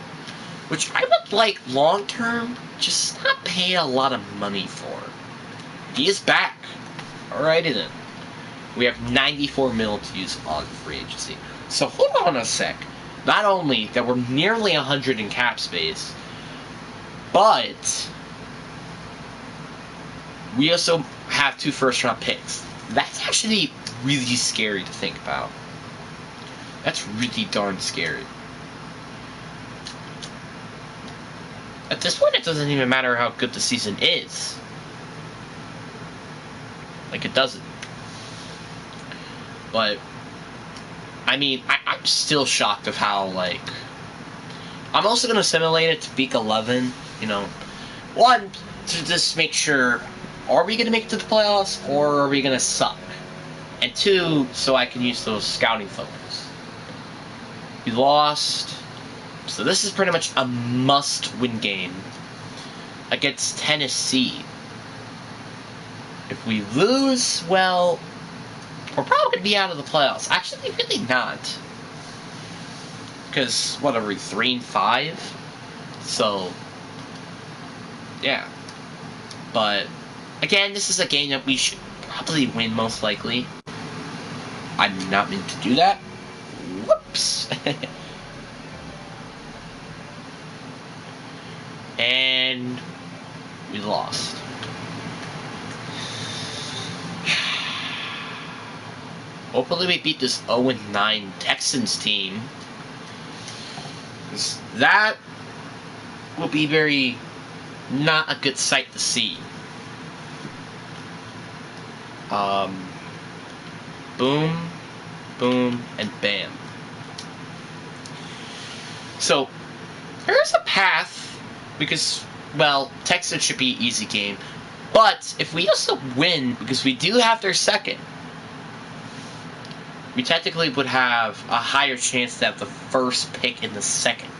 Which I would like long-term, just not pay a lot of money for. He is back. Alrighty then. We have 94 mil to use on free agency. So hold on a sec. Not only that we're nearly 100 in cap space, but we also have 2 first-round picks. That's actually really scary to think about. That's really darn scary. At this point, it doesn't even matter how good the season is. Like, it doesn't. But I mean, I'm still shocked of how, like... I'm also going to simulate it to week 11, you know. 1, to just make sure, are we going to make it to the playoffs, or are we going to suck? And 2, so I can use those scouting photos. We lost, so this is pretty much a must-win game against Tennessee. If we lose, well... we're probably going to be out of the playoffs. Actually, really not. Because, what are we, 3-5? So, yeah. But, again, this is a game that we should probably win, most likely. I did not mean to do that. Whoops. And we lost. Hopefully we beat this 0-9 Texans team. That will be very not a good sight to see. Boom, boom, and bam. So, there's a path, because, well, Texans should be an easy game. But, if we also win, because we do have their second, we technically would have a higher chance to have the first pick in the second.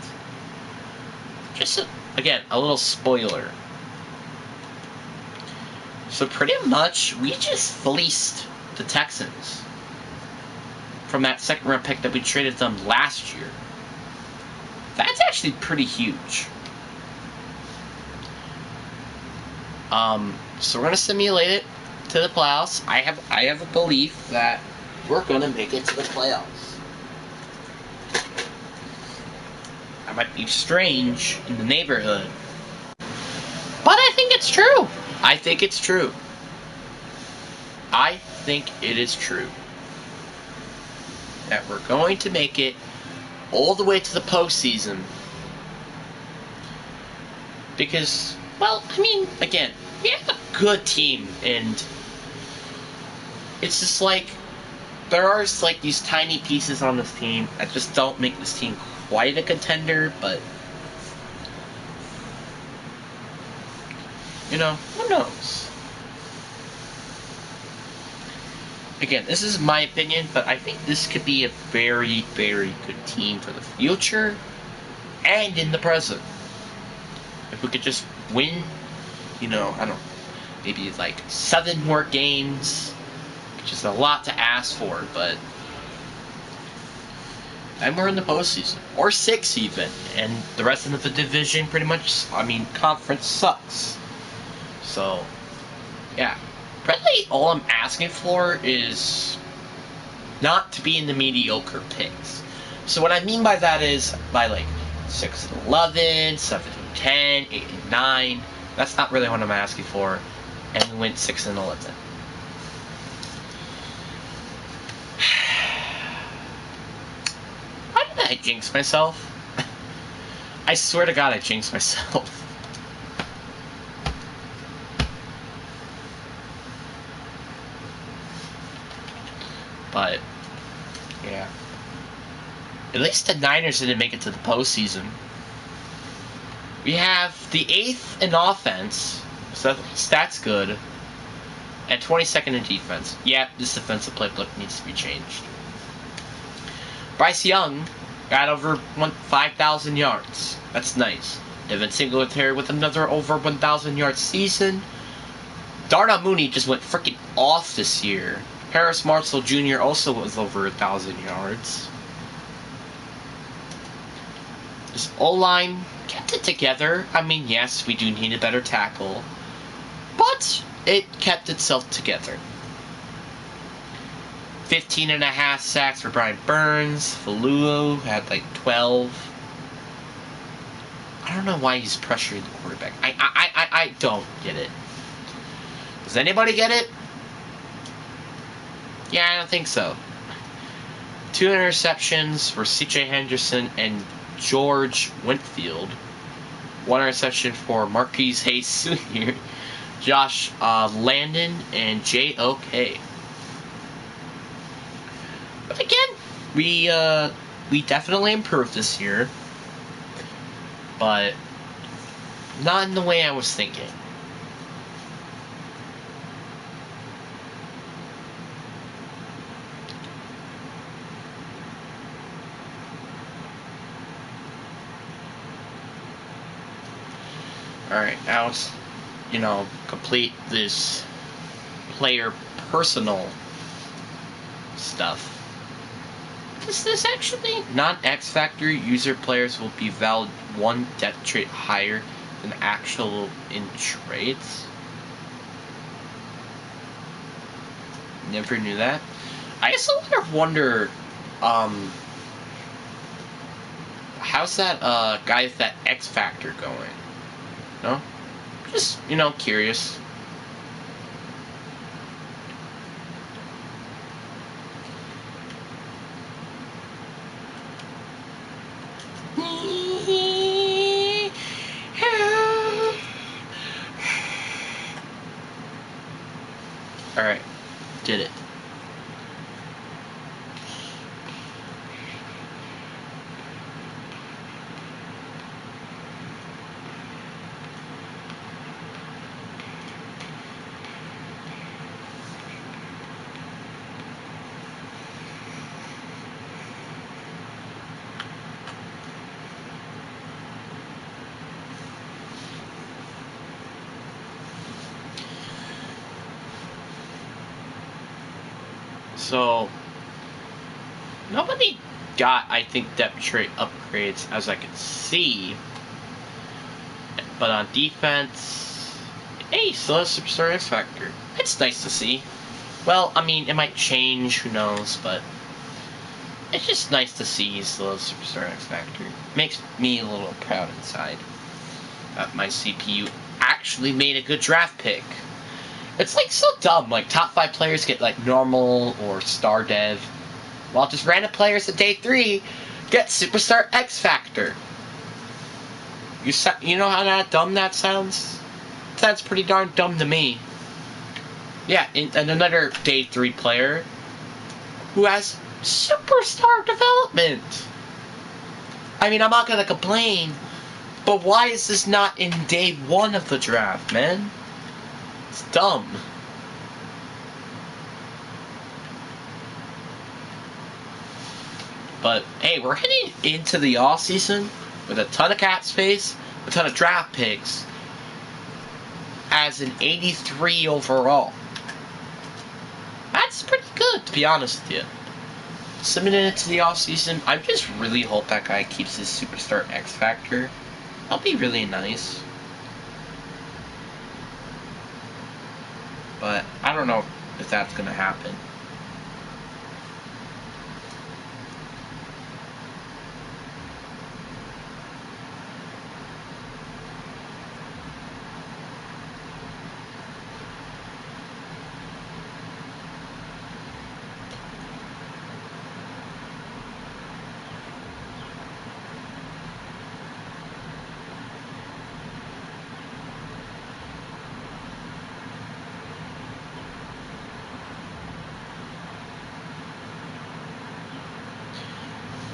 Just, again, a little spoiler. So pretty much, we just fleeced the Texans from that second round pick that we traded them last year. That's actually pretty huge. So we're going to simulate it to the playoffs. I have a belief that we're going to make it to the playoffs. I might be strange in the neighborhood, but I think it's true. I think it's true. I think it is true that we're going to make it all the way to the postseason. Because, well, I mean, again, we have a good team, and it's just like, there are like these tiny pieces on this team that just don't make this team quite a contender, but, you know, who knows? Again, this is my opinion, but I think this could be a very, very good team for the future and in the present. If we could just win, you know, I don't know, maybe like 7 more games, which is a lot to ask for, but then we're in the postseason. Or 6 even, and the rest of the division pretty much, I mean, conference sucks. So, yeah. Really, all I'm asking for is not to be in the mediocre picks. So what I mean by that is, by like 6-11, 7-10, 8-9, That's not really what I'm asking for. And we went 6-11. Why did I jinx myself? I swear to God, I jinxed myself. But, yeah. At least the Niners didn't make it to the postseason. We have the 8th in offense, so at least that's good. And 22nd in defense. Yeah, this defensive playbook needs to be changed. Bryce Young got over 5,000 yards. That's nice. Devin Singletary with another over 1,000 yard season. Darnell Mooney just went freaking off this year. Harris Marshall Jr. also was over 1,000 yards. This O-line kept it together. I mean, yes, we do need a better tackle. But it kept itself together. 15.5 sacks for Brian Burns. Falulu had like 12. I don't know why he's pressuring the quarterback. I don't get it. Does anybody get it? Yeah, I don't think so. 2 interceptions for C.J. Henderson and George Winfield. 1 interception for Marquise Hayes Sr., Josh Landon, and J.O.K. But again, we definitely improved this year. But not in the way I was thinking. Alright, now let's, complete this player personal stuff. Is this actually non-X Factor user players will be valid 1 depth trait higher than actual in traits? Never knew that. I also wonder, how's that guy with that X Factor going? No? Just, curious. Alright, did it. So, nobody got, I think, depth trait upgrades as I could see. But on defense, hey, still has Superstar X Factor. It's nice to see. Well, I mean, it might change, who knows, but it's just nice to see he still has Superstar X Factor. Makes me a little proud inside that my CPU actually made a good draft pick. It's like so dumb, like top 5 players get like normal or star dev, while just random players at day 3 get Superstar X Factor. You know how dumb that sounds? Sounds pretty darn dumb to me. Yeah, and another day 3 player who has Superstar development. I mean, I'm not gonna complain, but why is this not in day 1 of the draft, man? It's dumb. But, hey, we're heading into the offseason with a ton of cap space, a ton of draft picks, as an 83 overall. That's pretty good, to be honest with you. Submitting it to the offseason, I just really hope that guy keeps his Superstar X Factor. That'll be really nice. But I don't know if that's going to happen.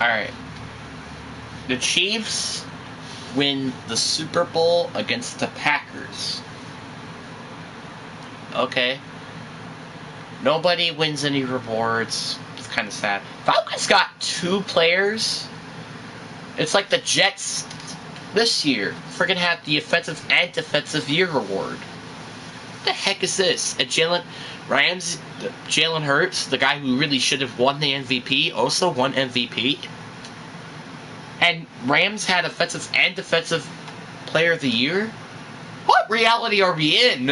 Alright. The Chiefs win the Super Bowl against the Packers. Okay. Nobody wins any rewards. It's kind of sad. Falcons got 2 players. It's like the Jets this year. Friggin' had the offensive and defensive year reward. What the heck is this? And Jalen Hurts, the guy who really should have won the MVP, also won MVP. And Rams had offensive and defensive player of the year? What reality are we in?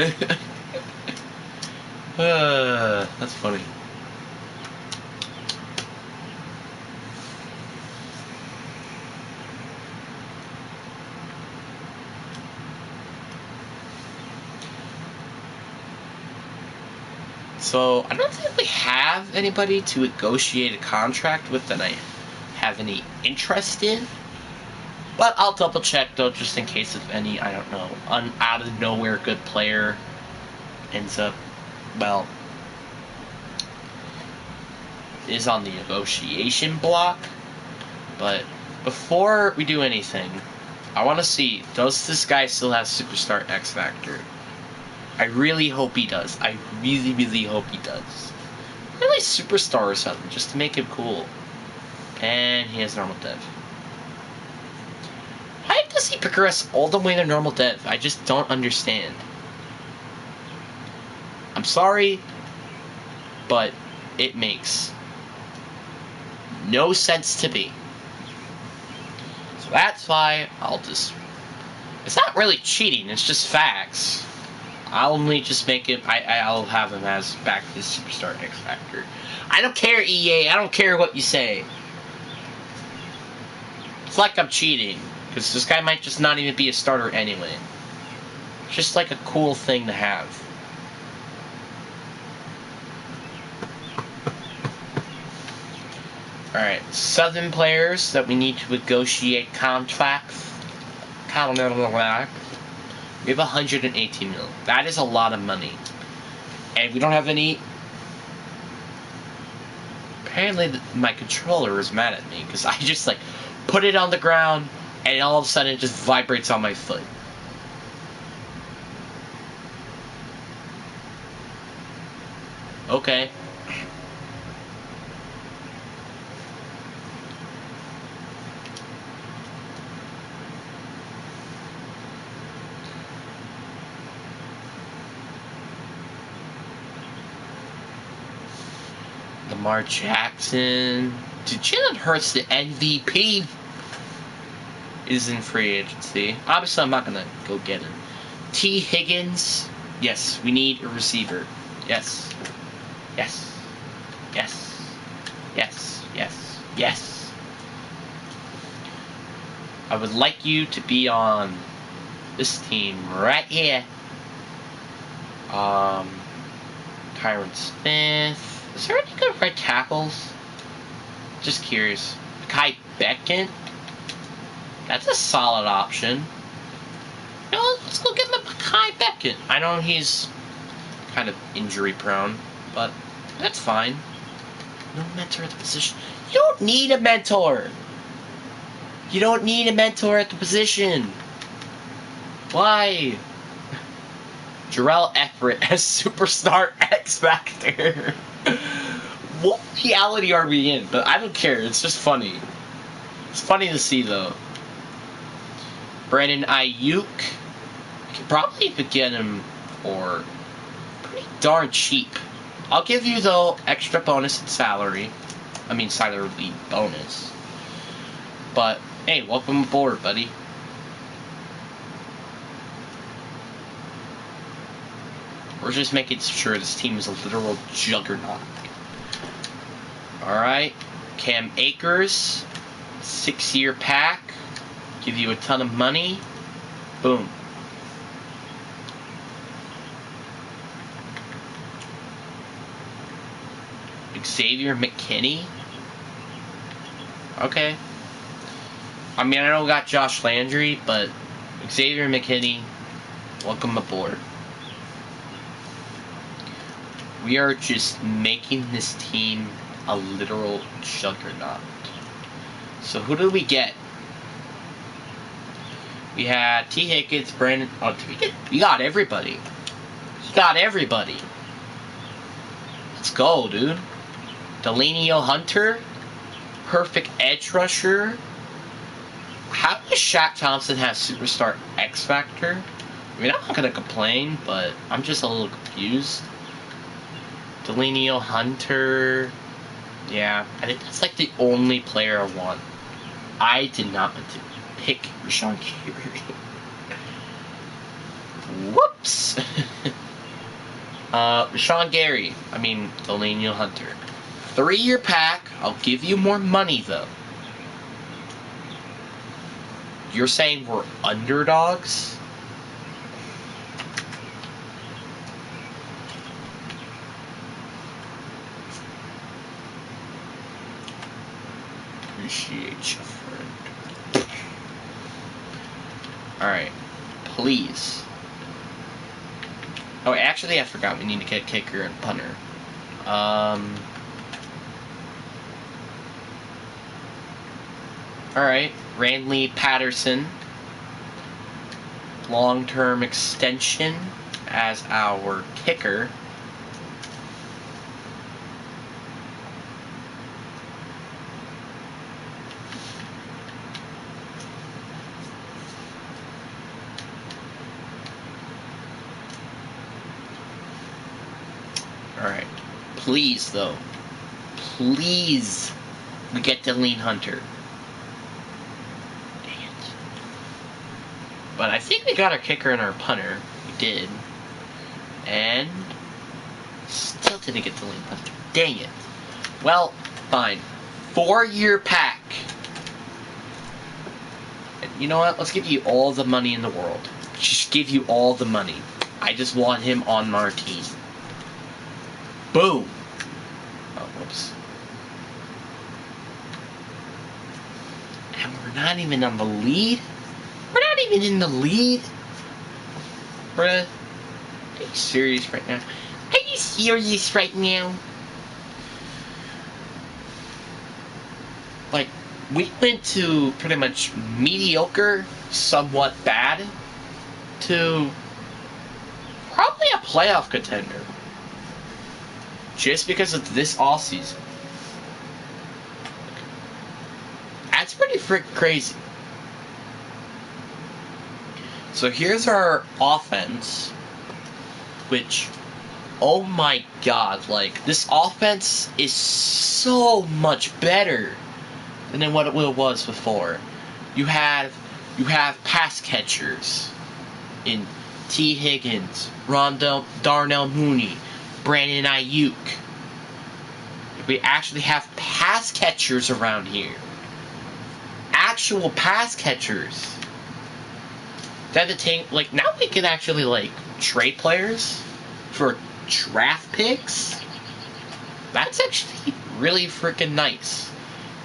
That's funny. So, I don't think we have anybody to negotiate a contract with that I have any interest in. But I'll double check though, just in case if any, I don't know, out of nowhere good player ends up, well, is on the negotiation block. But before we do anything, I want to see, does this guy still have Superstar X Factor? I really hope he does. I really, really hope he does. Really Superstar or something, just to make him cool. And he has normal dev. Why does he progress all the way to normal dev? I just don't understand. I'm sorry, but it makes no sense to me. So that's why I'll just... It's not really cheating, it's just facts. I'll only just make him... I'll have him as back to his Superstar X Factor. I don't care, EA. I don't care what you say. It's like I'm cheating. Because this guy might just not even be a starter anyway. It's just like a cool thing to have. Alright, 7 players that we need to negotiate contracts. We have 118 mil. That is a lot of money. And we don't have any... Apparently my controller is mad at me. Because I just like put it on the ground and all of a sudden it just vibrates on my foot. Okay. Lamar Jackson. Dude, Jalen Hurts, the MVP, is in free agency. Obviously, I'm not going to go get him. T. Higgins. Yes, we need a receiver. Yes. Yes. Yes. Yes. Yes. Yes. I would like you to be on this team right here. Tyron Smith. Is there any good right tackles? Just curious. Kai Becton? That's a solid option. You know, let's go get Kai Becton. I know he's kind of injury prone, but that's fine. No mentor at the position. You don't need a mentor. You don't need a mentor at the position. Why? Jarrell Everett as Superstar X Factor. What reality are we in? But I don't care. It's just funny. It's funny to see, though. Brandon Ayuk. Could probably get him for pretty darn cheap. I'll give you, though, extra bonus in salary. I mean, salary bonus. But, hey, welcome aboard, buddy. We're just making sure this team is a literal juggernaut. Alright. Cam Akers. 6-year pack. Give you a ton of money. Boom. Xavier McKinney. Okay. I mean, I know we got Josh Landry, but Xavier McKinney, welcome aboard. We are just making this team a literal juggernaut. So who did we get? We had T. Higgins, Brandon. Oh, we got everybody. We got everybody. Let's go, dude. Delanio Hunter. Perfect edge rusher. How does Shaq Thompson have superstar X Factor? I mean, I'm not going to complain, but I'm just a little confused. Delanio Hunter. Yeah, I think that's like the only player I want. I did not want to pick Rashawn Gary. Whoops! Rashawn Gary. I mean, Delanio Hunter. 3-year pack. I'll give you more money, though. You're saying we're underdogs? Appreciate you, friend. Alright. Please. Oh, actually, I forgot. We need to get kicker and punter. Alright. Randley Patterson. Long-term extension as our kicker. Alright. Please, though. Please, we get Delaney Hunter. Dang it. But I think we got our kicker and our punter. We did. And still didn't get Delaney Hunter. Dang it. Well, fine. 4-year pack. And you know what? Let's give you all the money in the world. Just give you all the money. I just want him on our team. Boom. Oh, whoops. And we're not even on the lead? We're not even in the lead? Bruh. Are you serious right now? Are you serious right now? Like, we went to pretty much mediocre, somewhat bad, to probably a playoff contender. Just because of this offseason. That's pretty freaking crazy. So here's our offense. Which, oh my god, like, this offense is so much better than what it was before. You have pass catchers in T. Higgins, Darnell Mooney, Brandon Ayuk. We actually have pass catchers around here. Actual pass catchers. That the thing, like, now we can actually, like, trade players for draft picks. That's actually really freaking nice.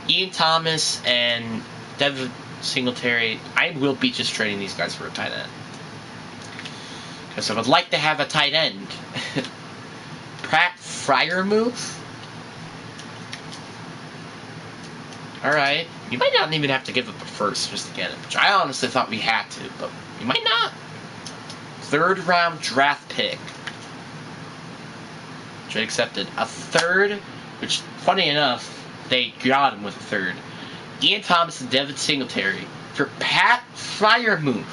Ian Thomas and Devin Singletary, I will be just trading these guys for a tight end. Because I would like to have a tight end. Pratt Freiermuth? Alright. You might not even have to give up a first just to get it, which I honestly thought we had to, but you might not. 3rd round draft pick. Which I accepted. A 3rd, which, funny enough, they got him with a 3rd. Ian Thomas and Devin Singletary for Pat Freiermuth.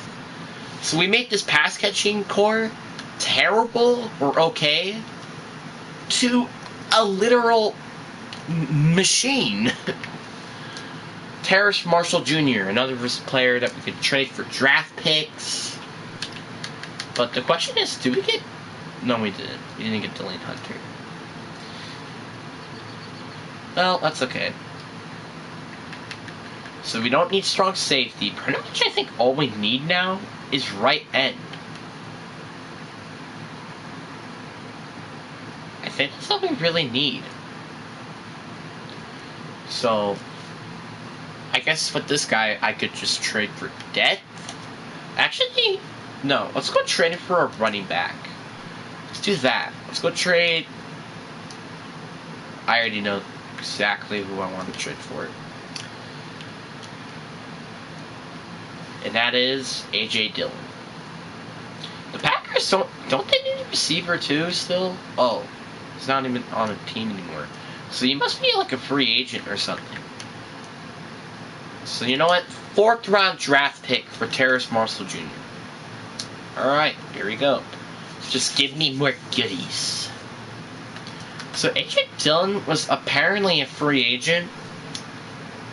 So we make this pass catching core terrible or okay to a literal machine. Terrace Marshall Jr., another player that we could trade for draft picks. But the question is, do we get... No, we didn't. We didn't get Delaney Hunter. Well, that's okay. So we don't need strong safety. Pretty much I think all we need now is right end. I think that's all we really need. So, I guess with this guy, I could just trade for depth. Actually, no. Let's go trade for a running back. Let's do that. Let's go trade... I already know exactly who I want to trade for. and that is A.J. Dillon. The Packers don't they need a receiver too still? Oh, he's not even on a team anymore. So he must be like a free agent or something. So you know what? 4th round draft pick for Terrace Marshall Jr. Alright, here we go. Just give me more goodies. So A.J. Dillon was apparently a free agent.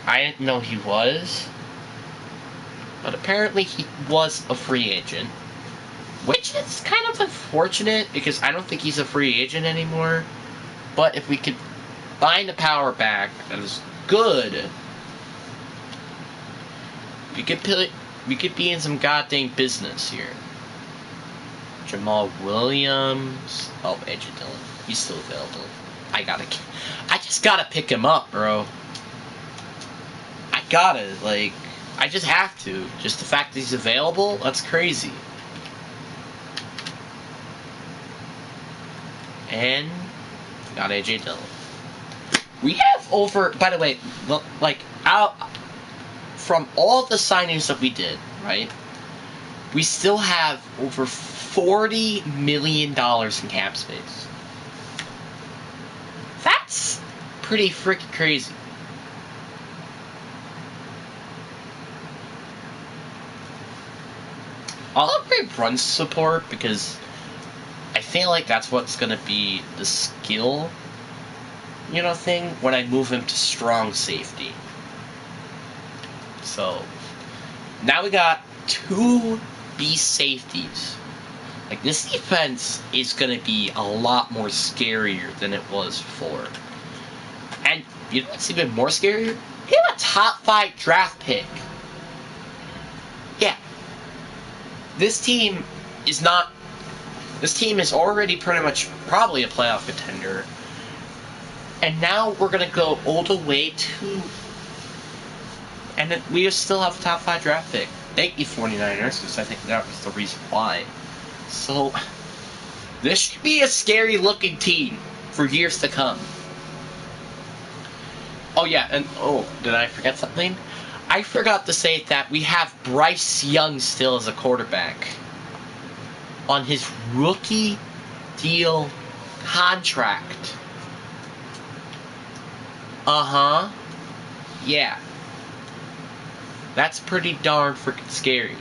I didn't know he was. But apparently he was a free agent. Which is kind of unfortunate because I don't think he's a free agent anymore. But if we could find the power back, that is good. We could be in some goddamn business here. Jamal Williams. Oh, A.J. Dillon. He's still available. I just gotta pick him up, bro. I just have to. Just the fact that he's available, that's crazy. And got A.J. Dillon. We have over, by the way, like, out from all the signings that we did, right? We still have over $40 million in cap space. That's pretty freaking crazy. I'll upgrade run support because I feel like that's what's going to be the skill, thing when I move him to strong safety. So, now we got 2 beast safeties. Like, this defense is going to be a lot more scarier than it was before. And you know what's even more scarier? We have a top 5 draft pick. Yeah. This team is already pretty much probably a playoff contender. And now we're going to go all the way to... And then we still have a top 5 draft pick. Thank you, 49ers, because I think that was the reason why. So, this should be a scary-looking team for years to come. Oh, yeah, and did I forget something? I forgot to say that we have Bryce Young still as a quarterback on his rookie deal contract. Uh-huh. Yeah. That's pretty darn freaking scary.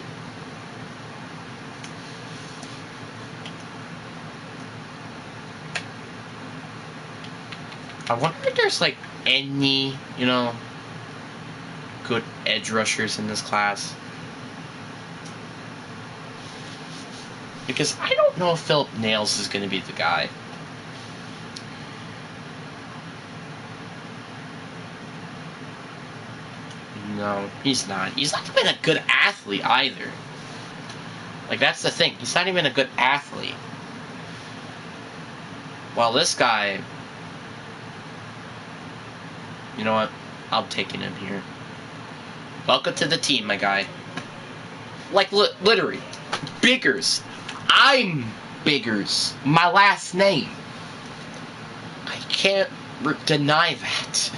I wonder if there's, like, any, good edge rushers in this class. Because I don't know if Philip Nails is going to be the guy. No, he's not. He's not even a good athlete either. Like, that's the thing. He's not even a good athlete. While this guy... You know what? I'm taking him here. Welcome to the team, my guy. Like, literally. Biggers. I'm Biggers. My last name. I can't deny that.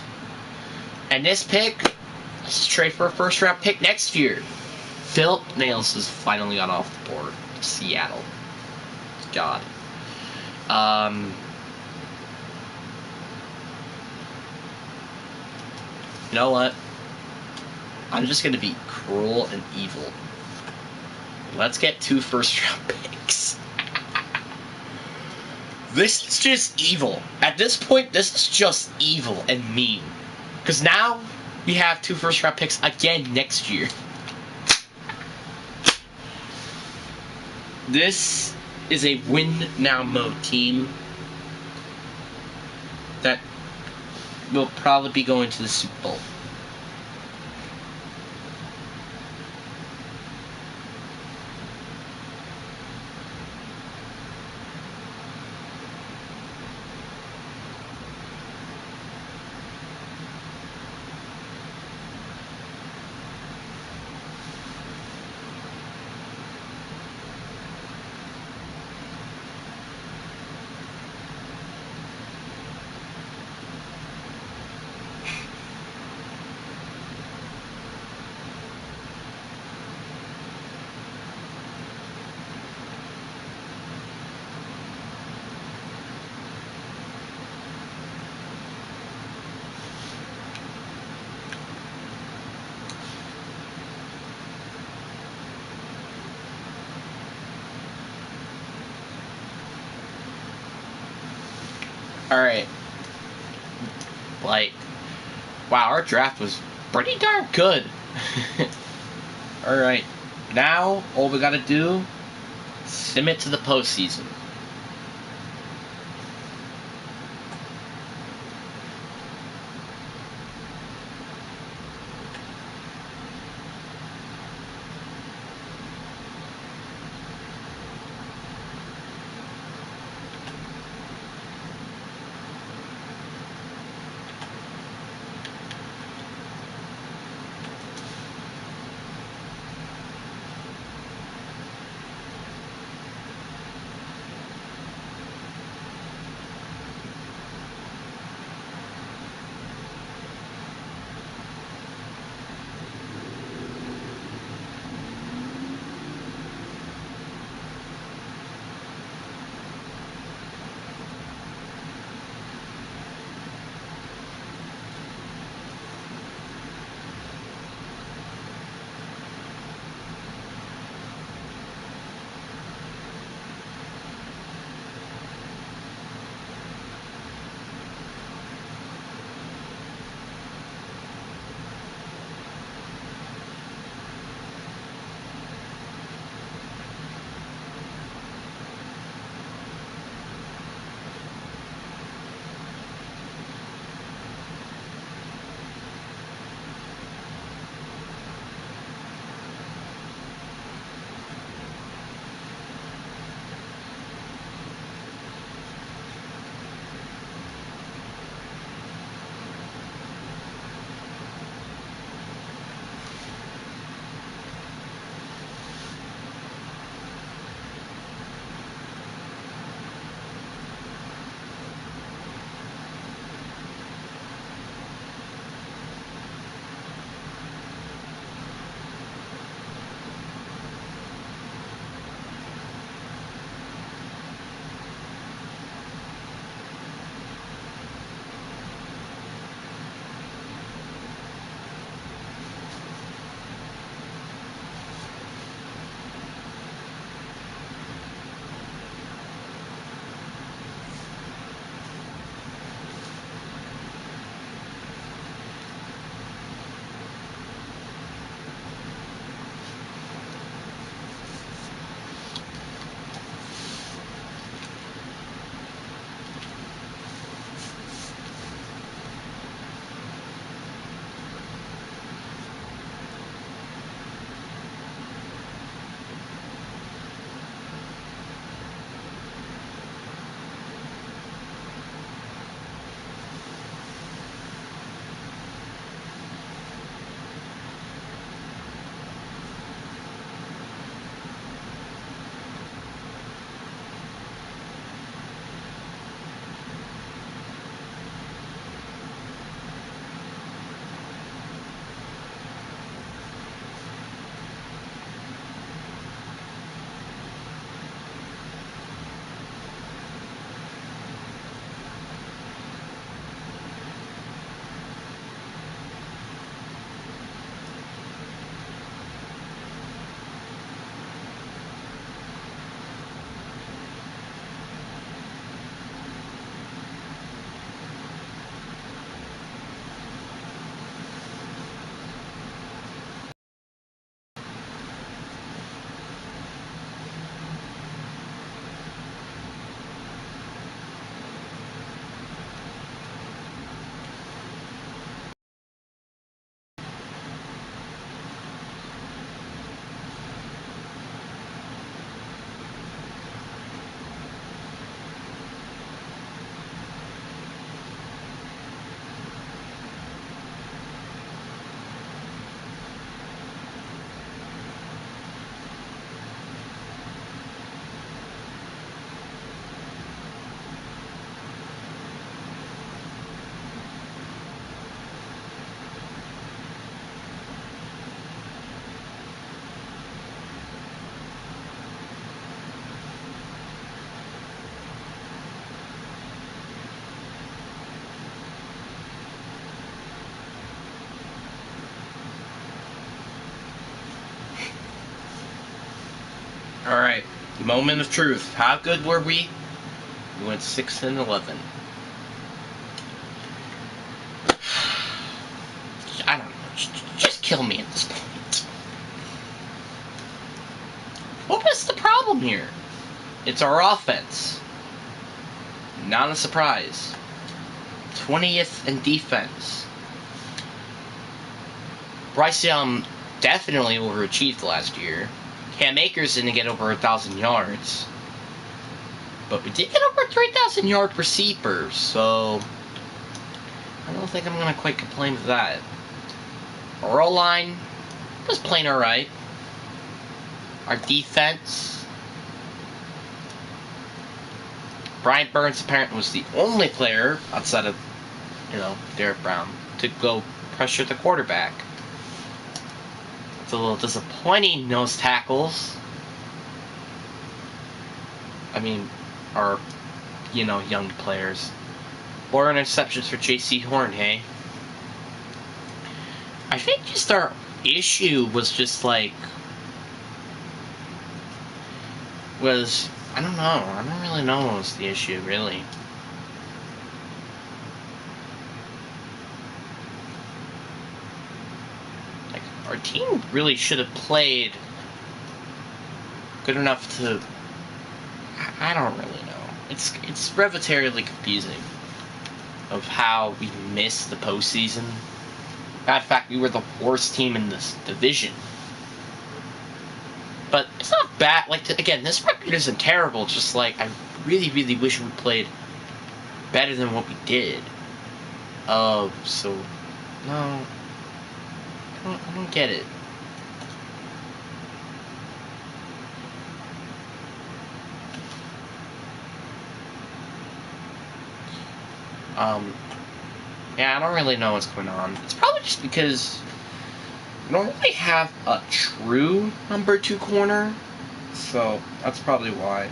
And this pick, let's trade for a first-round pick next year. Philip Nails has finally got off the board. Seattle. God. You know what? I'm just gonna be cruel and evil. Let's get 2 first-round picks. This is just evil. At this point, this is just evil and mean. Because now, we have 2 first-round picks again next year. This is a win-now mode team that will probably be going to the Super Bowl. Alright. Like, wow, our draft was pretty darn good. Alright. Now, all we gotta do, submit to the postseason. Alright, moment of truth. How good were we? We went 6-11. kill me at this point. What was the problem here? It's our offense. Not a surprise. 20th in defense. Bryce Young definitely overachieved last year. Cam Akers didn't get over 1,000 yards. But we did get over 3,000 yard receivers, so I don't think I'm going to quite complain with that. Our O-line was playing alright. Our defense. Brian Burns apparently was the only player outside of, Derek Brown to go pressure the quarterback. It's a little disappointing, nose tackles. I mean, our, young players. 4 interceptions for J.C. Horn, hey? I think just our issue was just I don't know. I don't really know what was the issue, really. Our team really should have played good enough to... I don't really know. It's relatively confusing of how we missed the postseason. In fact, we were the worst team in this division. But it's not bad. Again, this record isn't terrible. Just I really, really wish we played better than what we did. So no, I don't get it. Yeah, I don't really know what's going on. It's probably just because we don't really have a true number 2 corner, so that's probably why.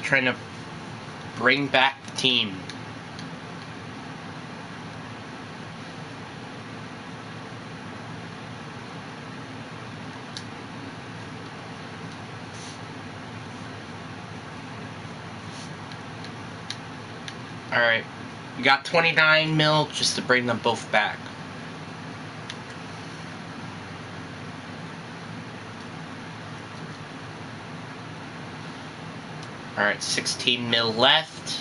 trying to bring back the team. Alright, we got 29 mil just to bring them both back. Alright, 16 mil left.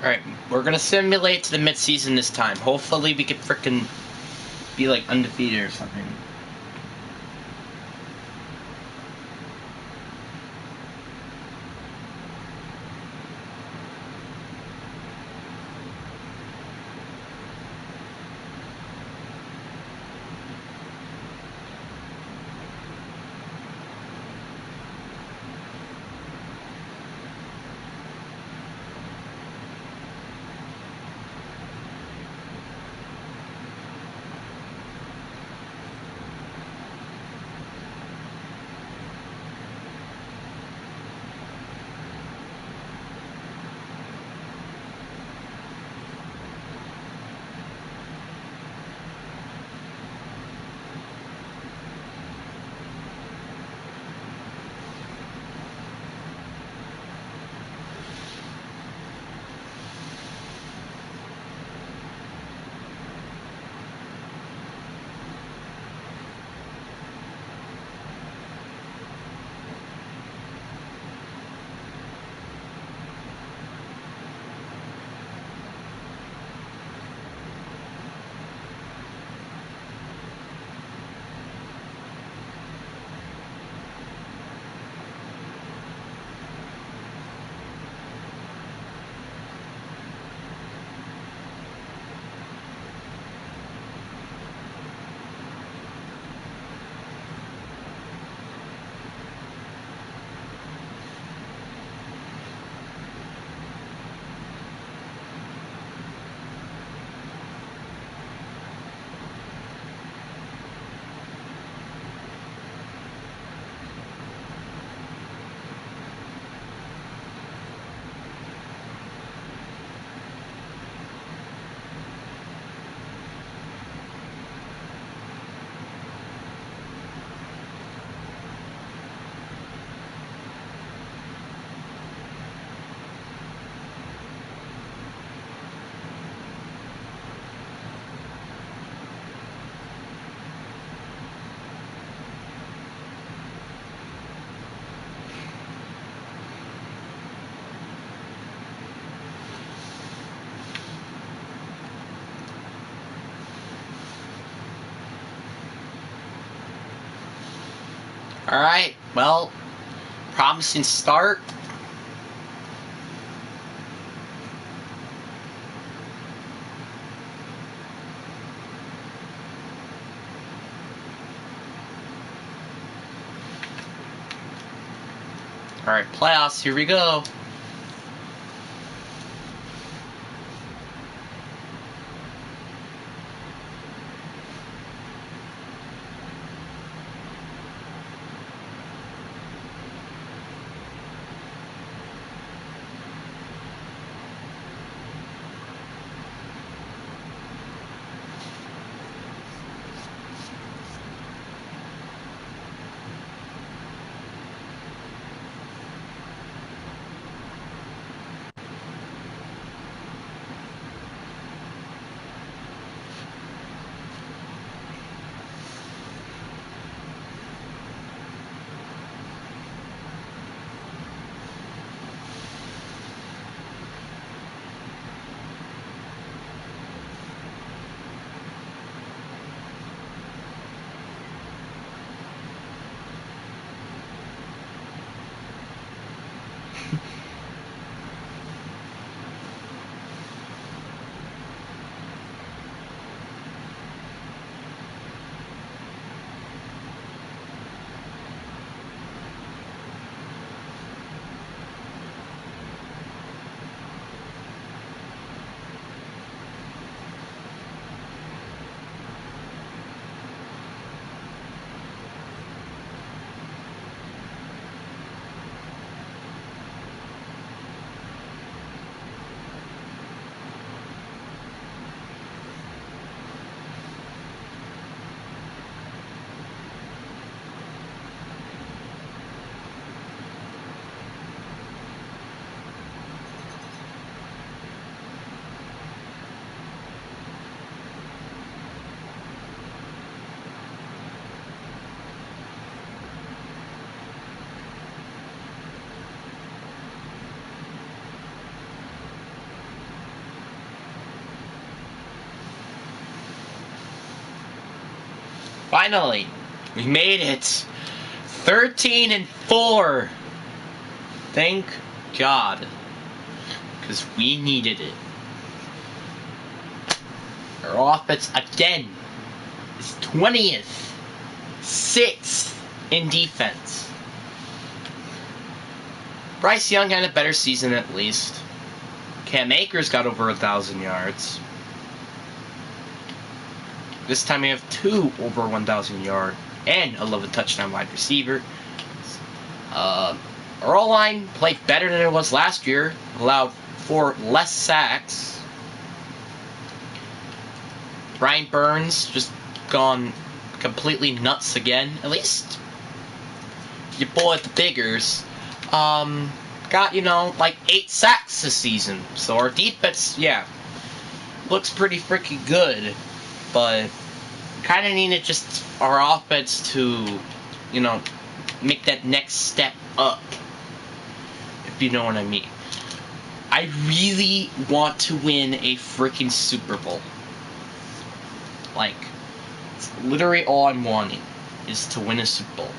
Alright, we're gonna simulate to the midseason this time. Hopefully we can frickin' be like undefeated or something. Alright, well, promising start. Alright, playoffs, here we go. Finally, we made it. 13-4. Thank God, because we needed it. Our offense again is 20th, 6th in defense. Bryce Young had a better season at least. Cam Akers got over 1,000 yards. This time we have 2 over 1,000 yard and 11 touchdown wide receiver. Our O-line played better than it was last year. Allowed 4 less sacks. Brian Burns just gone completely nuts again. At least your boy at the Biggers got, like 8 sacks this season. So our defense, yeah, looks pretty freaking good. But kind of needed just our offense to, make that next step up. If you know what I mean. I really want to win a freaking Super Bowl. Like, it's literally all I'm wanting is to win a Super Bowl.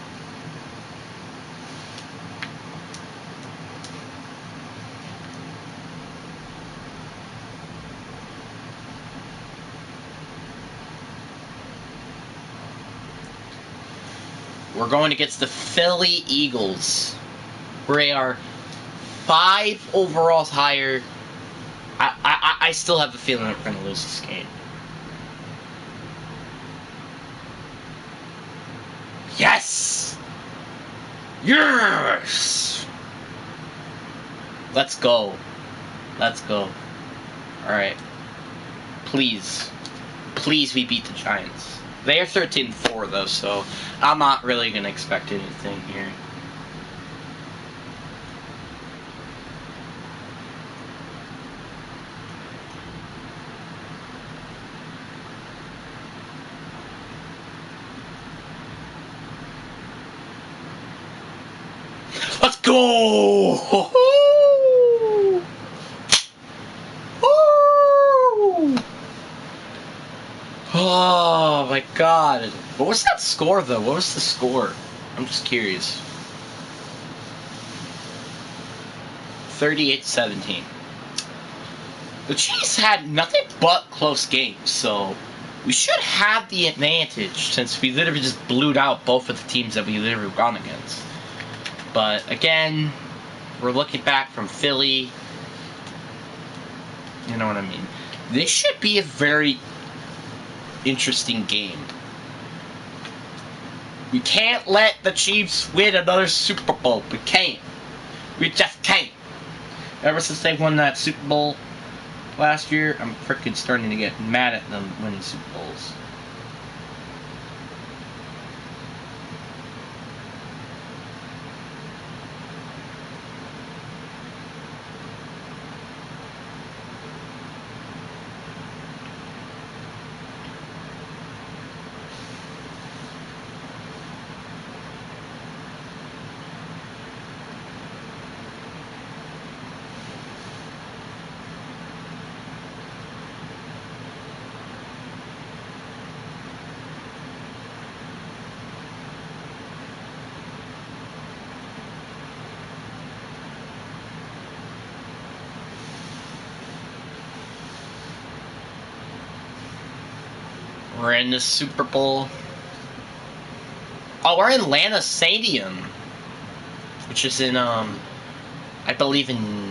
We're going against the Philly Eagles. We are 5 overalls higher. I still have a feeling we're going to lose this game. Yes! Yes! Let's go. Let's go. Alright. Please. Please we beat the Giants. They are 13-4 though, so I'm not really going to expect anything here. Let's go! Oh my God. What was that score though? What was the score? I'm just curious. 38-17. The Chiefs had nothing but close games, so we should have the advantage since we literally just blew out both of the teams that we literally gone against. But again, we're looking back from Philly. You know what I mean? This should be a very interesting game. We can't let the Chiefs win another Super Bowl. We can't. We just can't. Ever since they won that Super Bowl last year, I'm freaking starting to get mad at them winning Super Bowls. We're in the Super Bowl. Oh, we're in Atlanta Stadium, which is in, I believe in...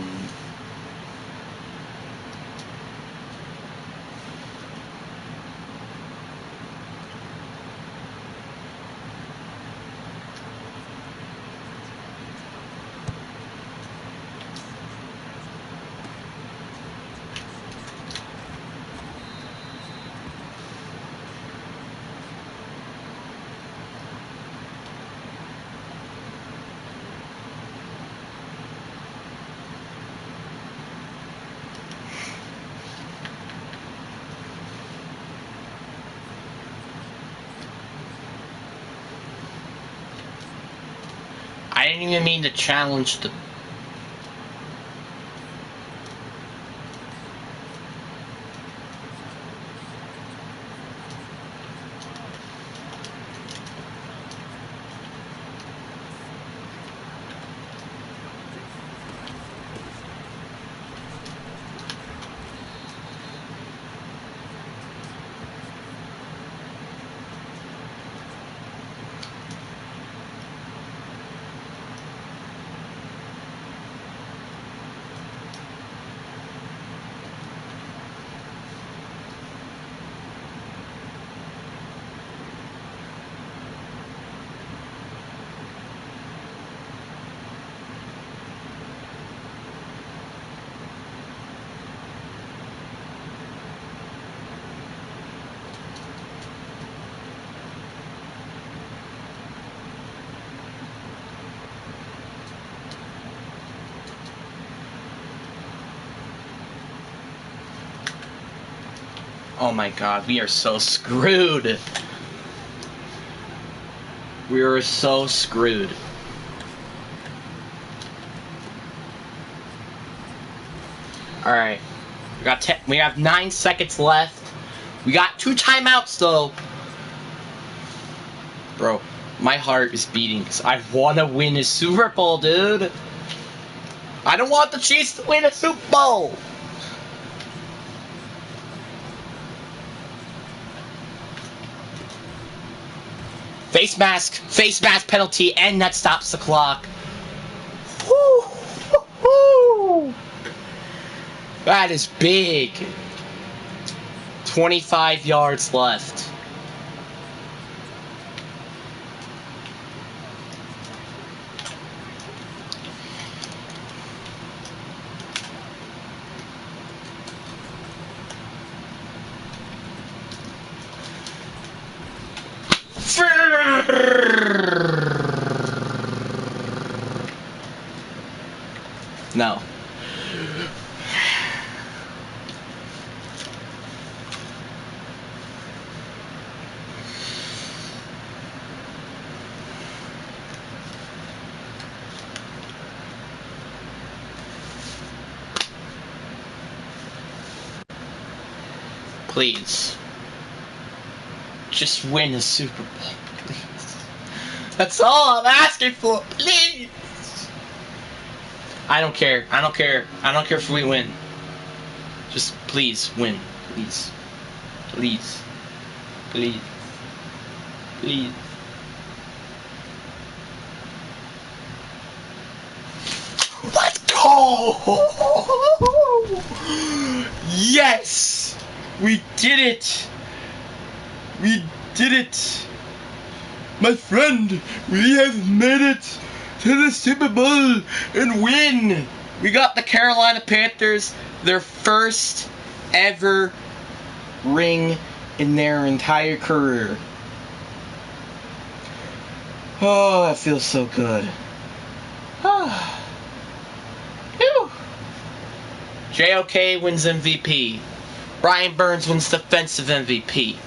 I didn't even mean to challenge the... Oh my god, we are so screwed. We are so screwed. Alright. We have 9 seconds left. We got 2 timeouts though. Bro, my heart is beating because I want to win a Super Bowl, dude. I don't want the Chiefs to win a Super Bowl. Face mask penalty, and that stops the clock. Woo! Woo! That is big. 25 yards left. No. Please. Just win a Super Bowl, please. That's all I'm asking for, please. I don't care. I don't care. I don't care if we win. Just please win. Please. Please. Please. Please. Let's go! Yes! We did it! We did it! My friend, we have made it to the Super Bowl and win! We got the Carolina Panthers their first ever ring in their entire career. Oh, that feels so good. JOK wins MVP. Brian Burns wins Defensive MVP.